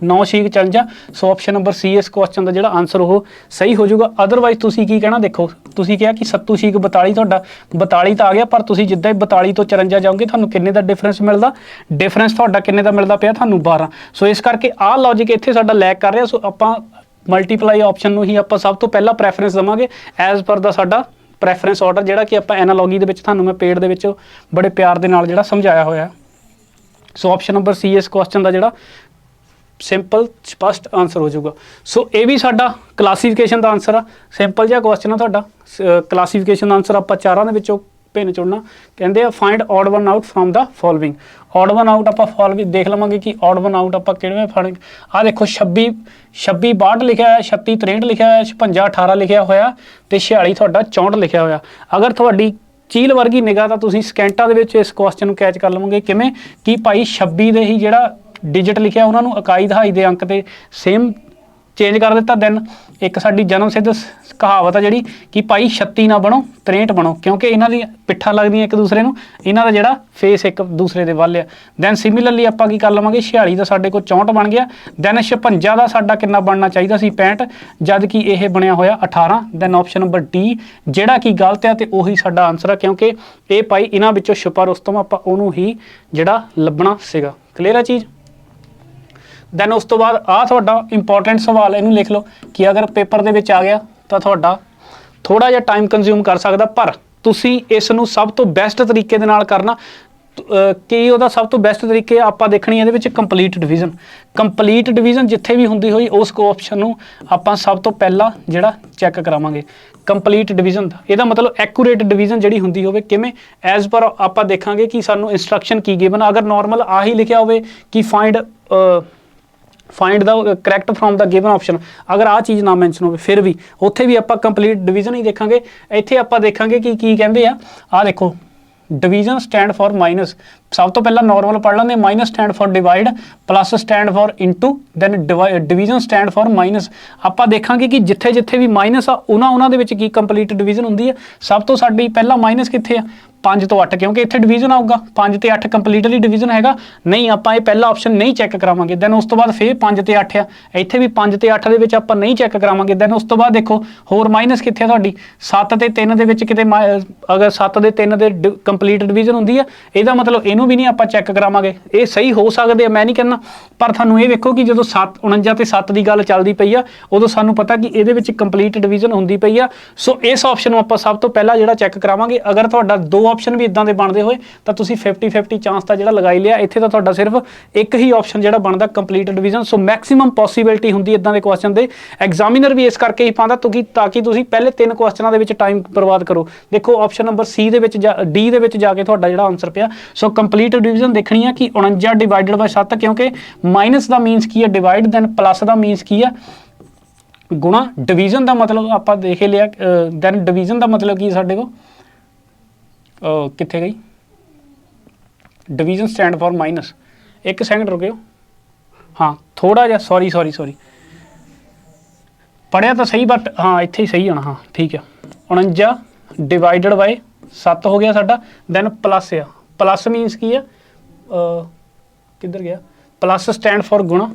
9 छीक 54, सो ऑप्शन नंबर सी इस क्वेश्चन का जिहड़ा आंसर वो सही हो जाऊगा। अदरवाइज तुसीं की कहना, देखो तुसीं कहा कि 7 छीक 42 तुहाडा 42 तो आ गया, पर तुसीं जिद्दां ही 42 तो 54 जाओगे तुहानूं किन्ने दा डिफरेंस मिलदा, डिफरेंस तुहाडा किन्ने दा मिलदा पिया तुहानूं 12। सो इस करके आह लॉजिक इत्थे साडा लैक कर रहा। सो आपां मल्टीप्लाई ऑप्शन नूं ही आपां सब तो पहला प्रैफरेंस देवांगे एज पर दा साडा प्रैफरेंस ऑर्डर, जिहड़ा कि आपां एनालॉगी दे विच तुहानूं मैं पेड दे विच बड़े प्यार दे नाल जिहड़ा समझाया होया। सो ऑप्शन नंबर सी इस क्वेश्चन का जिहड़ा सिंपल स्पष्ट आंसर हो जाऊगा। सो ये भी साडा क्लासीफिकेशन का आंसर आ, सिंपल जिहा क्वेश्चन आ तुहाडा। क्लासीफिकेशन का आंसर आपां चारां दे विचों भिन्न चुनना, कहते हैं find odd one out from the following. Odd one out आपां फॉलोइंग देख लवांगे कि ऑड वन आउट आपां किवें फाड़ेंगे। आ देखो 26 62 लिखा है, 36 63 लिखा है, 56 18 लिखा होया ते 46 तुहाडा 64 लिखा होया। अगर तुहाडी चील वर्गी निगाह तां तुसीं सकेंटां दे विच इस क्वेश्चन नूं कैच कर लवोगे किवें कि भाई 26 दे ही जिहड़ा डिजिट लिखा उन्होंने इकाई दहाई के अंक तो सेम चेंज कर दिता। दैन एक साडी जन्म सिद्ध कहावत है जी कि भाई 36 ना बनो 63 बनो, क्योंकि इन्हां दी पिट्ठां लगदियां एक दूसरे नूं, इन्हां दा जिहड़ा फेस एक दूसरे दे वल है। दैन सिमिलरली आपां की कर लवांगे 46 का साडे कोल 64 बन गया। दैन 56 का साडा कितना बनना चाहिए सी 65, जद कि यह बनया होया 18। दैन ऑप्शन नंबर डी जिहड़ा कि गलत है तो उही साडा आंसर है, क्योंकि ये भाई इन्हां विचों छुपा रुस्तम आपां उहनूं ही जिहड़ा लभना सीगा। क्लीयर है चीज़। दैन उस तो बाद आ तुहाडा इंपॉर्टेंट सवाल, इनू लिख लो कि अगर पेपर दे विच आ गया तो तुहाडा थोड़ा जिहा टाइम कंज्यूम कर सकदा, पर तुसीं इस नूं सब तो बेस्ट तरीके दे नाल करना। कि ਉਹਦਾ सब तो बेस्ट तरीके आपां देखनी ਇਹਦੇ ਵਿੱਚ कंप्लीट डिवीजन। कंप्लीट डिवीजन जिथे भी ਹੁੰਦੀ ਹੋਈ ਉਸ ऑप्शन ਨੂੰ ਆਪਾਂ सब तो पहला ਜਿਹੜਾ चैक करावांगे कंप्लीट डिवीजन ਦਾ। ਇਹਦਾ मतलब एक्यूरेट डिवीजन ਜਿਹੜੀ ਹੁੰਦੀ ਹੋਵੇ ਕਿਵੇਂ, ਐਜ਼ ਪਰ ਆਪਾਂ ਦੇਖਾਂਗੇ ਕਿ ਸਾਨੂੰ ਇੰਸਟਰਕਸ਼ਨ ਕੀ ਗਿਵਨ। अगर नॉर्मल ਆਹੀ ਲਿਖਿਆ ਹੋਵੇ कि find the correct from the given option, अगर आ चीज़ ना मैंशन हो फिर भी उत्थे भी आप कंप्लीट डिवीजन ही देखा। इत्थे आप देखा कि कहते हैं आ देखो डिवीजन स्टैंड फॉर माइनस, सब तो पहला नॉर्मल पढ़ लेंगे। Minus stand for divide, plus stand for into, then division stand for minus. आप देखा कि जिथे जिथे भी माइनस आ उन्होंने की कंप्लीट डिवीजन होंगी है। सब तो साडी पहला माइनस कितने आ 5 तो 8, क्योंकि इत्थे डिवीजन आऊगा 5 ते 8 कंप्लीटली डिवीजन हैगा नहीं। आप पहला ऑप्शन नहीं चैक करावांगे। दैन उस तो बाद फिर 5 ते 8 आ, इत्थे भी 5 ते 8 दे विच आपां नहीं चैक करावांगे। दैन उस तो बाद देखो होर माइनस कित्थे तुहाडी 7 ते 3 दे विच किते, अगर 7 ते 3 दे कंप्लीट डिवीजन होंदी है, इहदा मतलब इहनूं भी नहीं आपां चैक करावांगे। ये सही हो सकदे, मैं नहीं कहना, पर तुहानूं ये वेखो कि जदों 49 ते 7 की गल चलदी पई आ उदों सानूं पता कि इहदे विच कंप्लीट डिवीजन होंदी पई आ। सो इस ऑप्शन नूं आपां सब तो पहला जिहड़ा चैक करावांगे। अगर तुहाडा 2 ऑप्शन भी इदां दे बनते हुए तो तुसीं 50-50 चांस का जिहड़ा लगाई लिया। इत्थे तो तुहाडा सिर्फ एक ही ऑप्शन जिहड़ा बनदा कंप्लीट डिवीजन। सो मैक्सीमम पॉसीबिलिटी हुंदी इदां दे क्वेश्चन दे। एग्जामिनर भी इस करके ही पांदा ताकि तुसीं पहले 3 क्वेश्चनां दे विच टाइम बर्बाद करो। देखो ऑप्शन नंबर सी दे विच डी दे विच जाके तुहाडा जिहड़ा आंसर पिया। सो कंप्लीट डिवीजन देखनी है कि 49 डिवाइडेड बाय 7, क्योंकि माइनस का मीनस की है डिवाइड, दैन प्लस का मीनस की है गुणा। डिवीजन का मतलब आप देख लिया। दैन डिवीजन का मतलब की साडे को कित्थे गई डिवीजन स्टैंड फॉर माइनस। एक सेकंड रुकियो, हाँ थोड़ा जा सॉरी पढ़िया तो सही, बट हाँ इत्थे ही सही होना। हाँ ठीक है, 49 डिवाइडेड बाय 7 हो गया साडा। दैन प्लस आ, प्लस मीनस की है किधर गया, प्लस स्टैंड फॉर गुणा।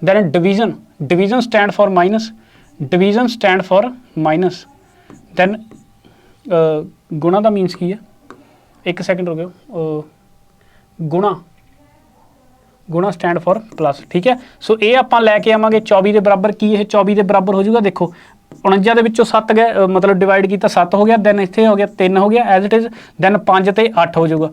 Then division stand for minus, division stand for minus. Then गुणा का मीनस की है, एक सेकंड हो गया, गुणा स्टैंड फॉर प्लस। ठीक है। सो ये आप लैके आवांगे 24 के बराबर की, यह 24 के बराबर हो जाऊगा। देखो 49 ਦੇ ਵਿੱਚੋਂ 7 गए, मतलब डिवाइड किया 7 हो गया। दैन इत्थे हो गया 3 हो गया एज इट इज़। दैन 5 ते 8 हो जाऊगा।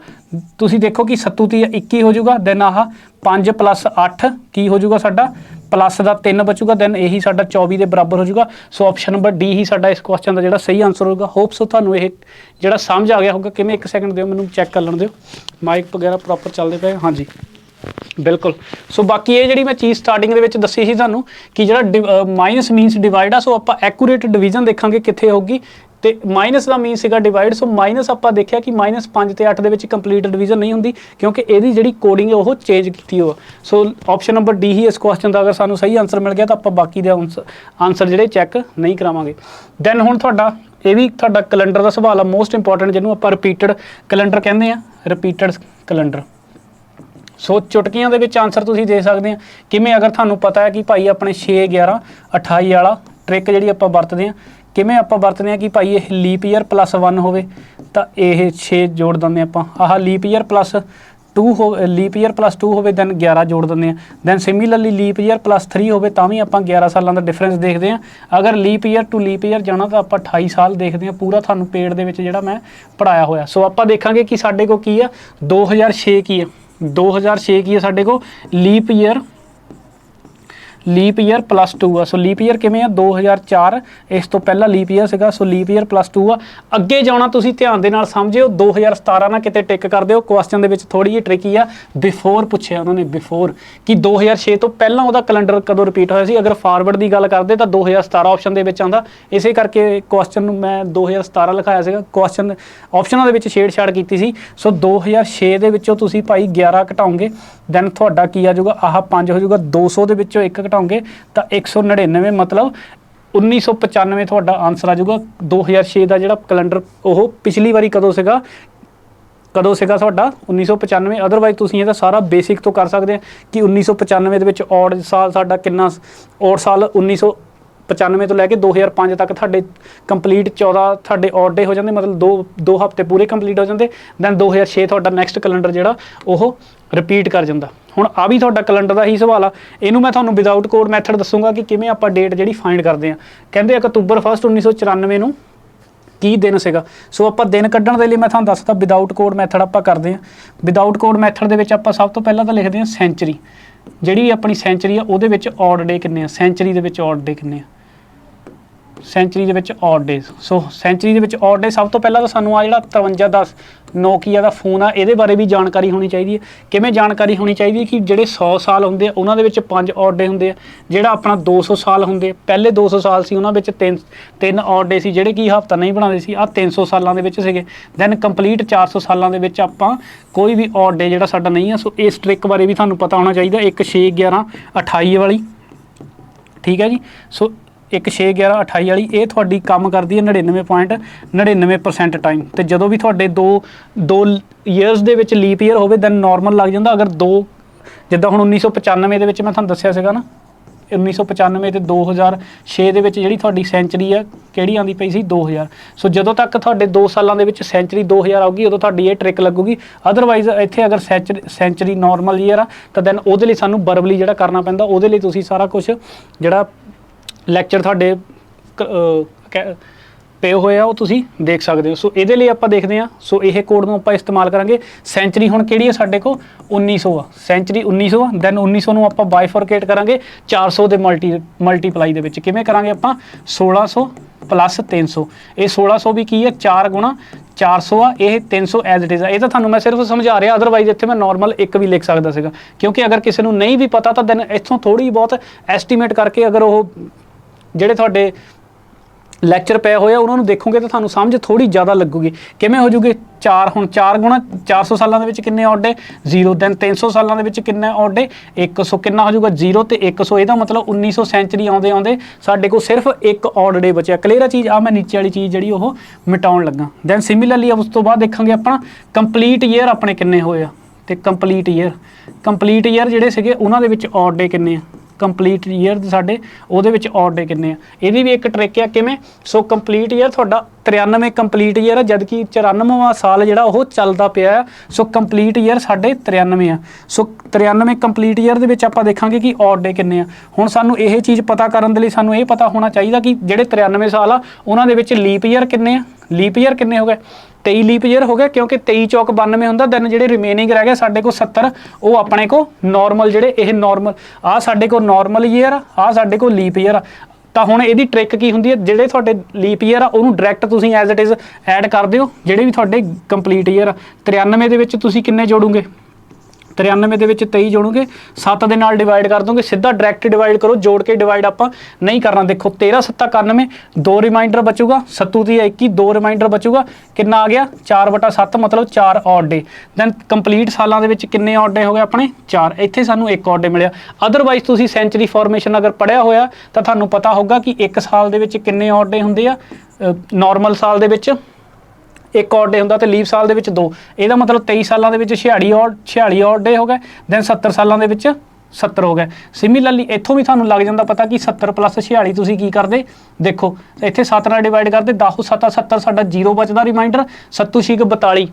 तुसीं देखो कि 7 ती 21 हो जाऊगा। दैन आह 5 + 8 की हो जाऊगा साडा, प्लस का 3 बचूगा। दैन यही साडा 24 के बराबर हो जाऊगा। सो ऑप्शन नंबर डी ही साडा इस क्वेश्चन का जिहड़ा सही आंसर होगा। होप सो तुहानूं ये जिहड़ा समझ आ गया होगा। किवें, एक सेकंड दिओ मैनूं चैक कर लण दिओ, माइक वगैरह प्रॉपर चलदे पए। हाँ जी बिल्कुल। सो बाकी ये जी मैं चीज़ स्टार्टिंग के दसी सी तुहानूं कि जो माइनस मीनस डिवाइड आ, सो आप एक्यूरेट डिवीजन देखांगे कित्थे होगी, तो माइनस का मीन सीगा डिवाइड। सो माइनस आप देखा कि -5 ते 8 के कंप्लीट डिवीजन नहीं होंगी, क्योंकि यदी जी कोडिंग है वो चेंज की हो। सो ऑप्शन नंबर डी ही इस क्वेश्चन का अगर सानू सही आंसर मिल गया तो आप बाकी दे आंसर जोड़े चैक नहीं करावांगे। दैन हुण तुहाडा ये भी तुहाडा कैलेंडर का सवाल है मोस्ट इंपॉर्टेंट, जिन्होंने आप रिपीटड कैलेंडर कहते हैं, रिपीटड कैलेंडर। सो चुटकियां दे विच आंसर तुसीं दे सकते हैं किवें, अगर तुहानूं पता है कि भाई अपने 6 11 28 वाला ट्रिक जिहड़ी आपां वरतदे हैं, किवें आपां वरतदे हैं कि भाई ये लीप ईयर +1 होवे तां ये 6 जोड़ दिंदे आपां, आह लीप ईयर +2 हो, लीप ईयर +2 होवे दैन 11 जोड़ दिंदे हैं। दैन सिमिलरली लीप ईयर +3 होवे तां भी आपां 11 सालों का डिफरेंस देखते हैं। अगर leap year to leap year जाना तो आप 28 साल देखते हैं पूरा, थानू पेड दे विच जिहड़ा मैं पढ़ाया होया। सो आपां देखांगे कि साडे कोल की है 2006 की है, 2006 की है साडे को लीप ईयर +2 आ। सो लीप ईयर किवें आ 2004, इस तो पहला लीप ईयर सीगा, सो लीप ईयर +2 आ। अगे जाना तुसीं ध्यान दे नाल समझिओ, 2017 ना किते टिक कर दिओ, क्वेश्चन दे विच थोड़ी जी ट्रिकी आ। बिफोर पुछिआ उन्होंने, बिफोर कि 2006 तो पहला उहदा कैलेंडर कदों रिपीट होया सी। अगर फॉरवर्ड की गल करदे तां 2017 ऑप्शन दे विच आंदा, इसे करके क्वेश्चन मैं 2017 लिखाया सीगा। क्वेश्चन ऑप्शनां दे विच छेड़छाड़ कीती सी। सो 2006 दे विचों तुसीं भाई 11 घटाओगे, दैन तुहाडा की आ जाऊगा, आह 5 हो जाऊगा, 200 दे विचों 1 घटाओगे तो 199, मतलब 1995 तुहाडा आंसर आ जाऊगा। 2006 का जिहड़ा कैलेंडर वो पिछली वारी कदों सीगा, कदों सीगा तुहाडा 1995। अदरवाइज तुसीं इहदा सारा बेसिक तो कर सकते हैं कि 1995 दे विच ऑड साल साडा किन्ना, ऑड साल 1995 तो लैके 2005 तक तुहाडे कंप्लीट 14 तुहाडे ऑड डे हो जाते, मतलब दो हफ्ते पूरे कंप्लीट हो जाते। दैन 2006 तुहाडा नैक्सट कैलेंडर जिहड़ा वो रिपीट कर जाता। हुण आ भी तुहाडा कैलेंडर का ही सवाल आ, इनू मैं तुहानूं विदाउट कोड मैथड दसूँगा कि किवें आपां डेट जिहड़ी फाइंड करते हैं। कहते अक्तूबर 1 1994 नूं की दिन सीगा। सो आपां दिन कड्ढण दे लई मैं तुहानूं दसदा विदाउट कोड मैथड आपां करदे हां। विदाउट कोड मैथड दे विच आपां सब तो पहलां तां लिखदे हां सेंचुरी, जिहड़ी अपनी सेंचुरी आ उहदे विच ऑड डे किन्ने आ, सेंचुरी दे विच ऑड डे किन्ने आ, सेंचुरी दे विच ऑड डेज। सो सेंचुरी दे विच ऑड डे सब तो पहला तो सानू आ जिहड़ा 5310 नोकिया का फोन आ, इहदे बारे भी जानकारी होनी चाहिए। किवें जानकारी होनी चाहिए कि जिहड़े 100 साल हुंदे आ उहनां दे विच 5 ऑड डे हुंदे आ, जिहड़ा अपना 200 साल हुंदे, पहले 200 साल सी उहनां विच 3 ऑड डे सी, जिहड़े कि हफ्ता नहीं बनाते सी। आ 300 सालां दे विच सीगे। दैन कंप्लीट 400 सालां दे विच आपां कोई भी ऑड डे जिहड़ा साडा नहीं है। सो इस ट्रिक बारे भी तुहानूं पता होना चाहिए। 1 6 11 28 वाली, ठीक है जी। सो 1 6 11 28 वाली ये थोड़ी काम करती है 99.99% टाइम। तो जो भी थोड़े दो ईयरस दे विच लीप ईयर होवे दैन नॉर्मल लग जाता। अगर दो जिद्दां हुण 1995 दे विच मैं तुहानूं दस्सिया सीगा ना, 1995 ते 2006 दे विच जिहड़ी तुहाडी सेंचुरी आ किहड़ी आंदी पई सी 2000। सो जदों तक तुहाडे 2 सालां दे विच सेंचुरी 2000 आऊगी उदों तुहाडी ये ट्रिक लगूगी। अदरवाइज इत्थे अगर सेंचुरी नॉर्मल ईयर आ तां दैन उहदे लई सानूं बरबली जिहड़ा करना पैंदा, उहदे लई तुसीं सारा कुछ जिहड़ा लैक्चर तुहाडे पे होए वो तुसीं देख सकते हो। सो इहदे लई आपां देखदे हां। सो इह कोड नूं आपां इस्तेमाल करांगे। सेंचुरी हुण किहड़ी है साडे कोल 1900 आ, सेंचुरी 1900 आ। दैन 1900 नूं आपां बाइफरकेट करांगे 400 दे मल्टीप्लाई दे विच। किवें करांगे आपां 1600 + 300। ये 1600 भी की है 4 गुणा 400 आ, यह 300 एज इट इज़ आ। ये तो थानूं मैं सिर्फ समझा रहा, अदरवाइज इत्थे मैं नॉर्मल 1 भी लिख सकदा सीगा, क्योंकि अगर किसी नूं नहीं भी पता तो दैन इत्थों थोड़ी बहुत एस्टीमेट करके अगर वो जिहड़े तुहाडे लैक्चर पे होए उन्होंने देखोगे तो थानूं समझ थोड़ी ज़्यादा लगूगी। किवें हो जूगी 4 हुण 4 गुणा 400 सालों के किन्ने ऑड डे 0, दैन 300 सालों के किन्ने ऑड डे 100, किन्ना हो जूगा 0 ते 100। इहदा मतलब 1900 सेंचुरी आउंदे आउंदे साडे कोल सिर्फ 1 ऑड डे बचिआ। क्लीयर है चीज़। आ मैं नीचे वाली चीज़ जिहड़ी ओह मिटाउण लगा। दैन सिमिलरली उस तो बाद देखांगे अपना कंप्लीट ईयर अपने किन्ने होए आ ते कंप्लीट ईयर जिहड़े सीगे उहनां दे विच ऑड डे किन्ने आ, कंप्लीट ईयर साडे उहदे विच ऑड डे किन्ने आ। इहदी भी एक ट्रिक है किवें। सो कंप्लीट ईयर तुहाडा 93 कंप्लीट ईयर है, जबकि 94वां साल जिहड़ा ओह चलदा पिया है। सो कंप्लीट ईयर साडे 93 आ। सो 93 कंप्लीट ईयर दे विच आपां देखांगे कि ऑड डे किन्ने आ। हुण सानूं इह चीज़ पता करन दे लई सानूं इह पता होना चाहिए कि जिहड़े 93 साल आ उहनां दे विच लीप ईयर किन्ने आ। लीप ईयर किन्ने हो गए 23 लीप ईयर हो गया, क्योंकि 23 चौक 92 होंदा। दैन जिहड़े रिमेनिंग रह गए साडे को 70 वो अपने को नॉर्मल जिहड़े ये नॉर्मल आ साडे को नॉर्मल ईयर आ साडे को लीप ईयर आ। तो हुण इहदी ट्रिक की हुंदी है, जिहड़े तुहाडे लीप ईयर आ उहनूं डायरैक्ट तुसीं एज इट इज़ ऐड कर दिओ। जिहड़े भी तुहाडे कंप्लीट ईयर आ 93 दे विच तुसीं किन्ने जोड़ोगे 93 ਦੇ ਵਿੱਚ 23 ਜੋੜੋਗੇ 7 ਦੇ ਨਾਲ ਡਿਵਾਈਡ ਕਰ ਦੋਗੇ, ਸਿੱਧਾ ਡਾਇਰੈਕਟ ਡਿਵਾਈਡ ਕਰੋ, ਜੋੜ ਕੇ ਡਿਵਾਈਡ ਆਪਾਂ ਨਹੀਂ ਕਰਨਾ। ਦੇਖੋ 13 7 91, 2 ਰਿਮਾਈਂਡਰ ਬਚੂਗਾ, 7 ਦੀ 21, 2 ਰਿਮਾਈਂਡਰ ਬਚੂਗਾ, ਕਿੰਨਾ ਆ ਗਿਆ 4/7 ਮਤਲਬ 4 ਔਡ ਡੇ। ਦੈਨ ਕੰਪਲੀਟ ਸਾਲਾਂ ਦੇ ਵਿੱਚ ਕਿੰਨੇ ਔਡ ਡੇ ਹੋ ਗਏ ਆਪਣੇ 4, ਇੱਥੇ ਸਾਨੂੰ 1 ਔਡ ਡੇ ਮਿਲਿਆ। ਅਦਰਵਾਈਜ਼ ਤੁਸੀਂ ਸੈਂਚਰੀ ਫਾਰਮੇਸ਼ਨ ਅਗਰ ਪੜ੍ਹਿਆ ਹੋਇਆ ਤਾਂ ਤੁਹਾਨੂੰ ਪਤਾ ਹੋਊਗਾ ਕਿ ਇੱਕ ਸਾਲ ਦੇ ਵਿੱਚ ਕਿੰਨੇ ਔਡ ਡੇ ਹੁੰਦੇ ਆ। ਨਾਰਮਲ ਸਾਲ ਦੇ ਵਿੱਚ 1 ਔਡ ਡੇ ਹੁੰਦਾ ਤੇ ਲੀਪ ਸਾਲ ਦੇ ਵਿੱਚ 2, ਇਹਦਾ ਮਤਲਬ 23 ਸਾਲਾਂ ਦੇ ਵਿੱਚ 46 ਔਡ ਡੇ ਹੋ ਗਏ। ਦੈਨ 70 ਸਾਲਾਂ ਦੇ ਵਿੱਚ 70 ਹੋ ਗਏ। ਸਿਮਿਲਰਲੀ ਇੱਥੋਂ ਵੀ ਤੁਹਾਨੂੰ ਲੱਗ ਜਾਂਦਾ ਪਤਾ ਕਿ 70 + 46 ਤੁਸੀਂ ਕੀ ਕਰਦੇ, ਦੇਖੋ ਇੱਥੇ 7 ਨਾਲ ਡਿਵਾਈਡ ਕਰਦੇ, 10 7 70 ਸਾਡਾ 0 ਬਚਦਾ ਰਿਮਾਈਂਡਰ, 7 6 42,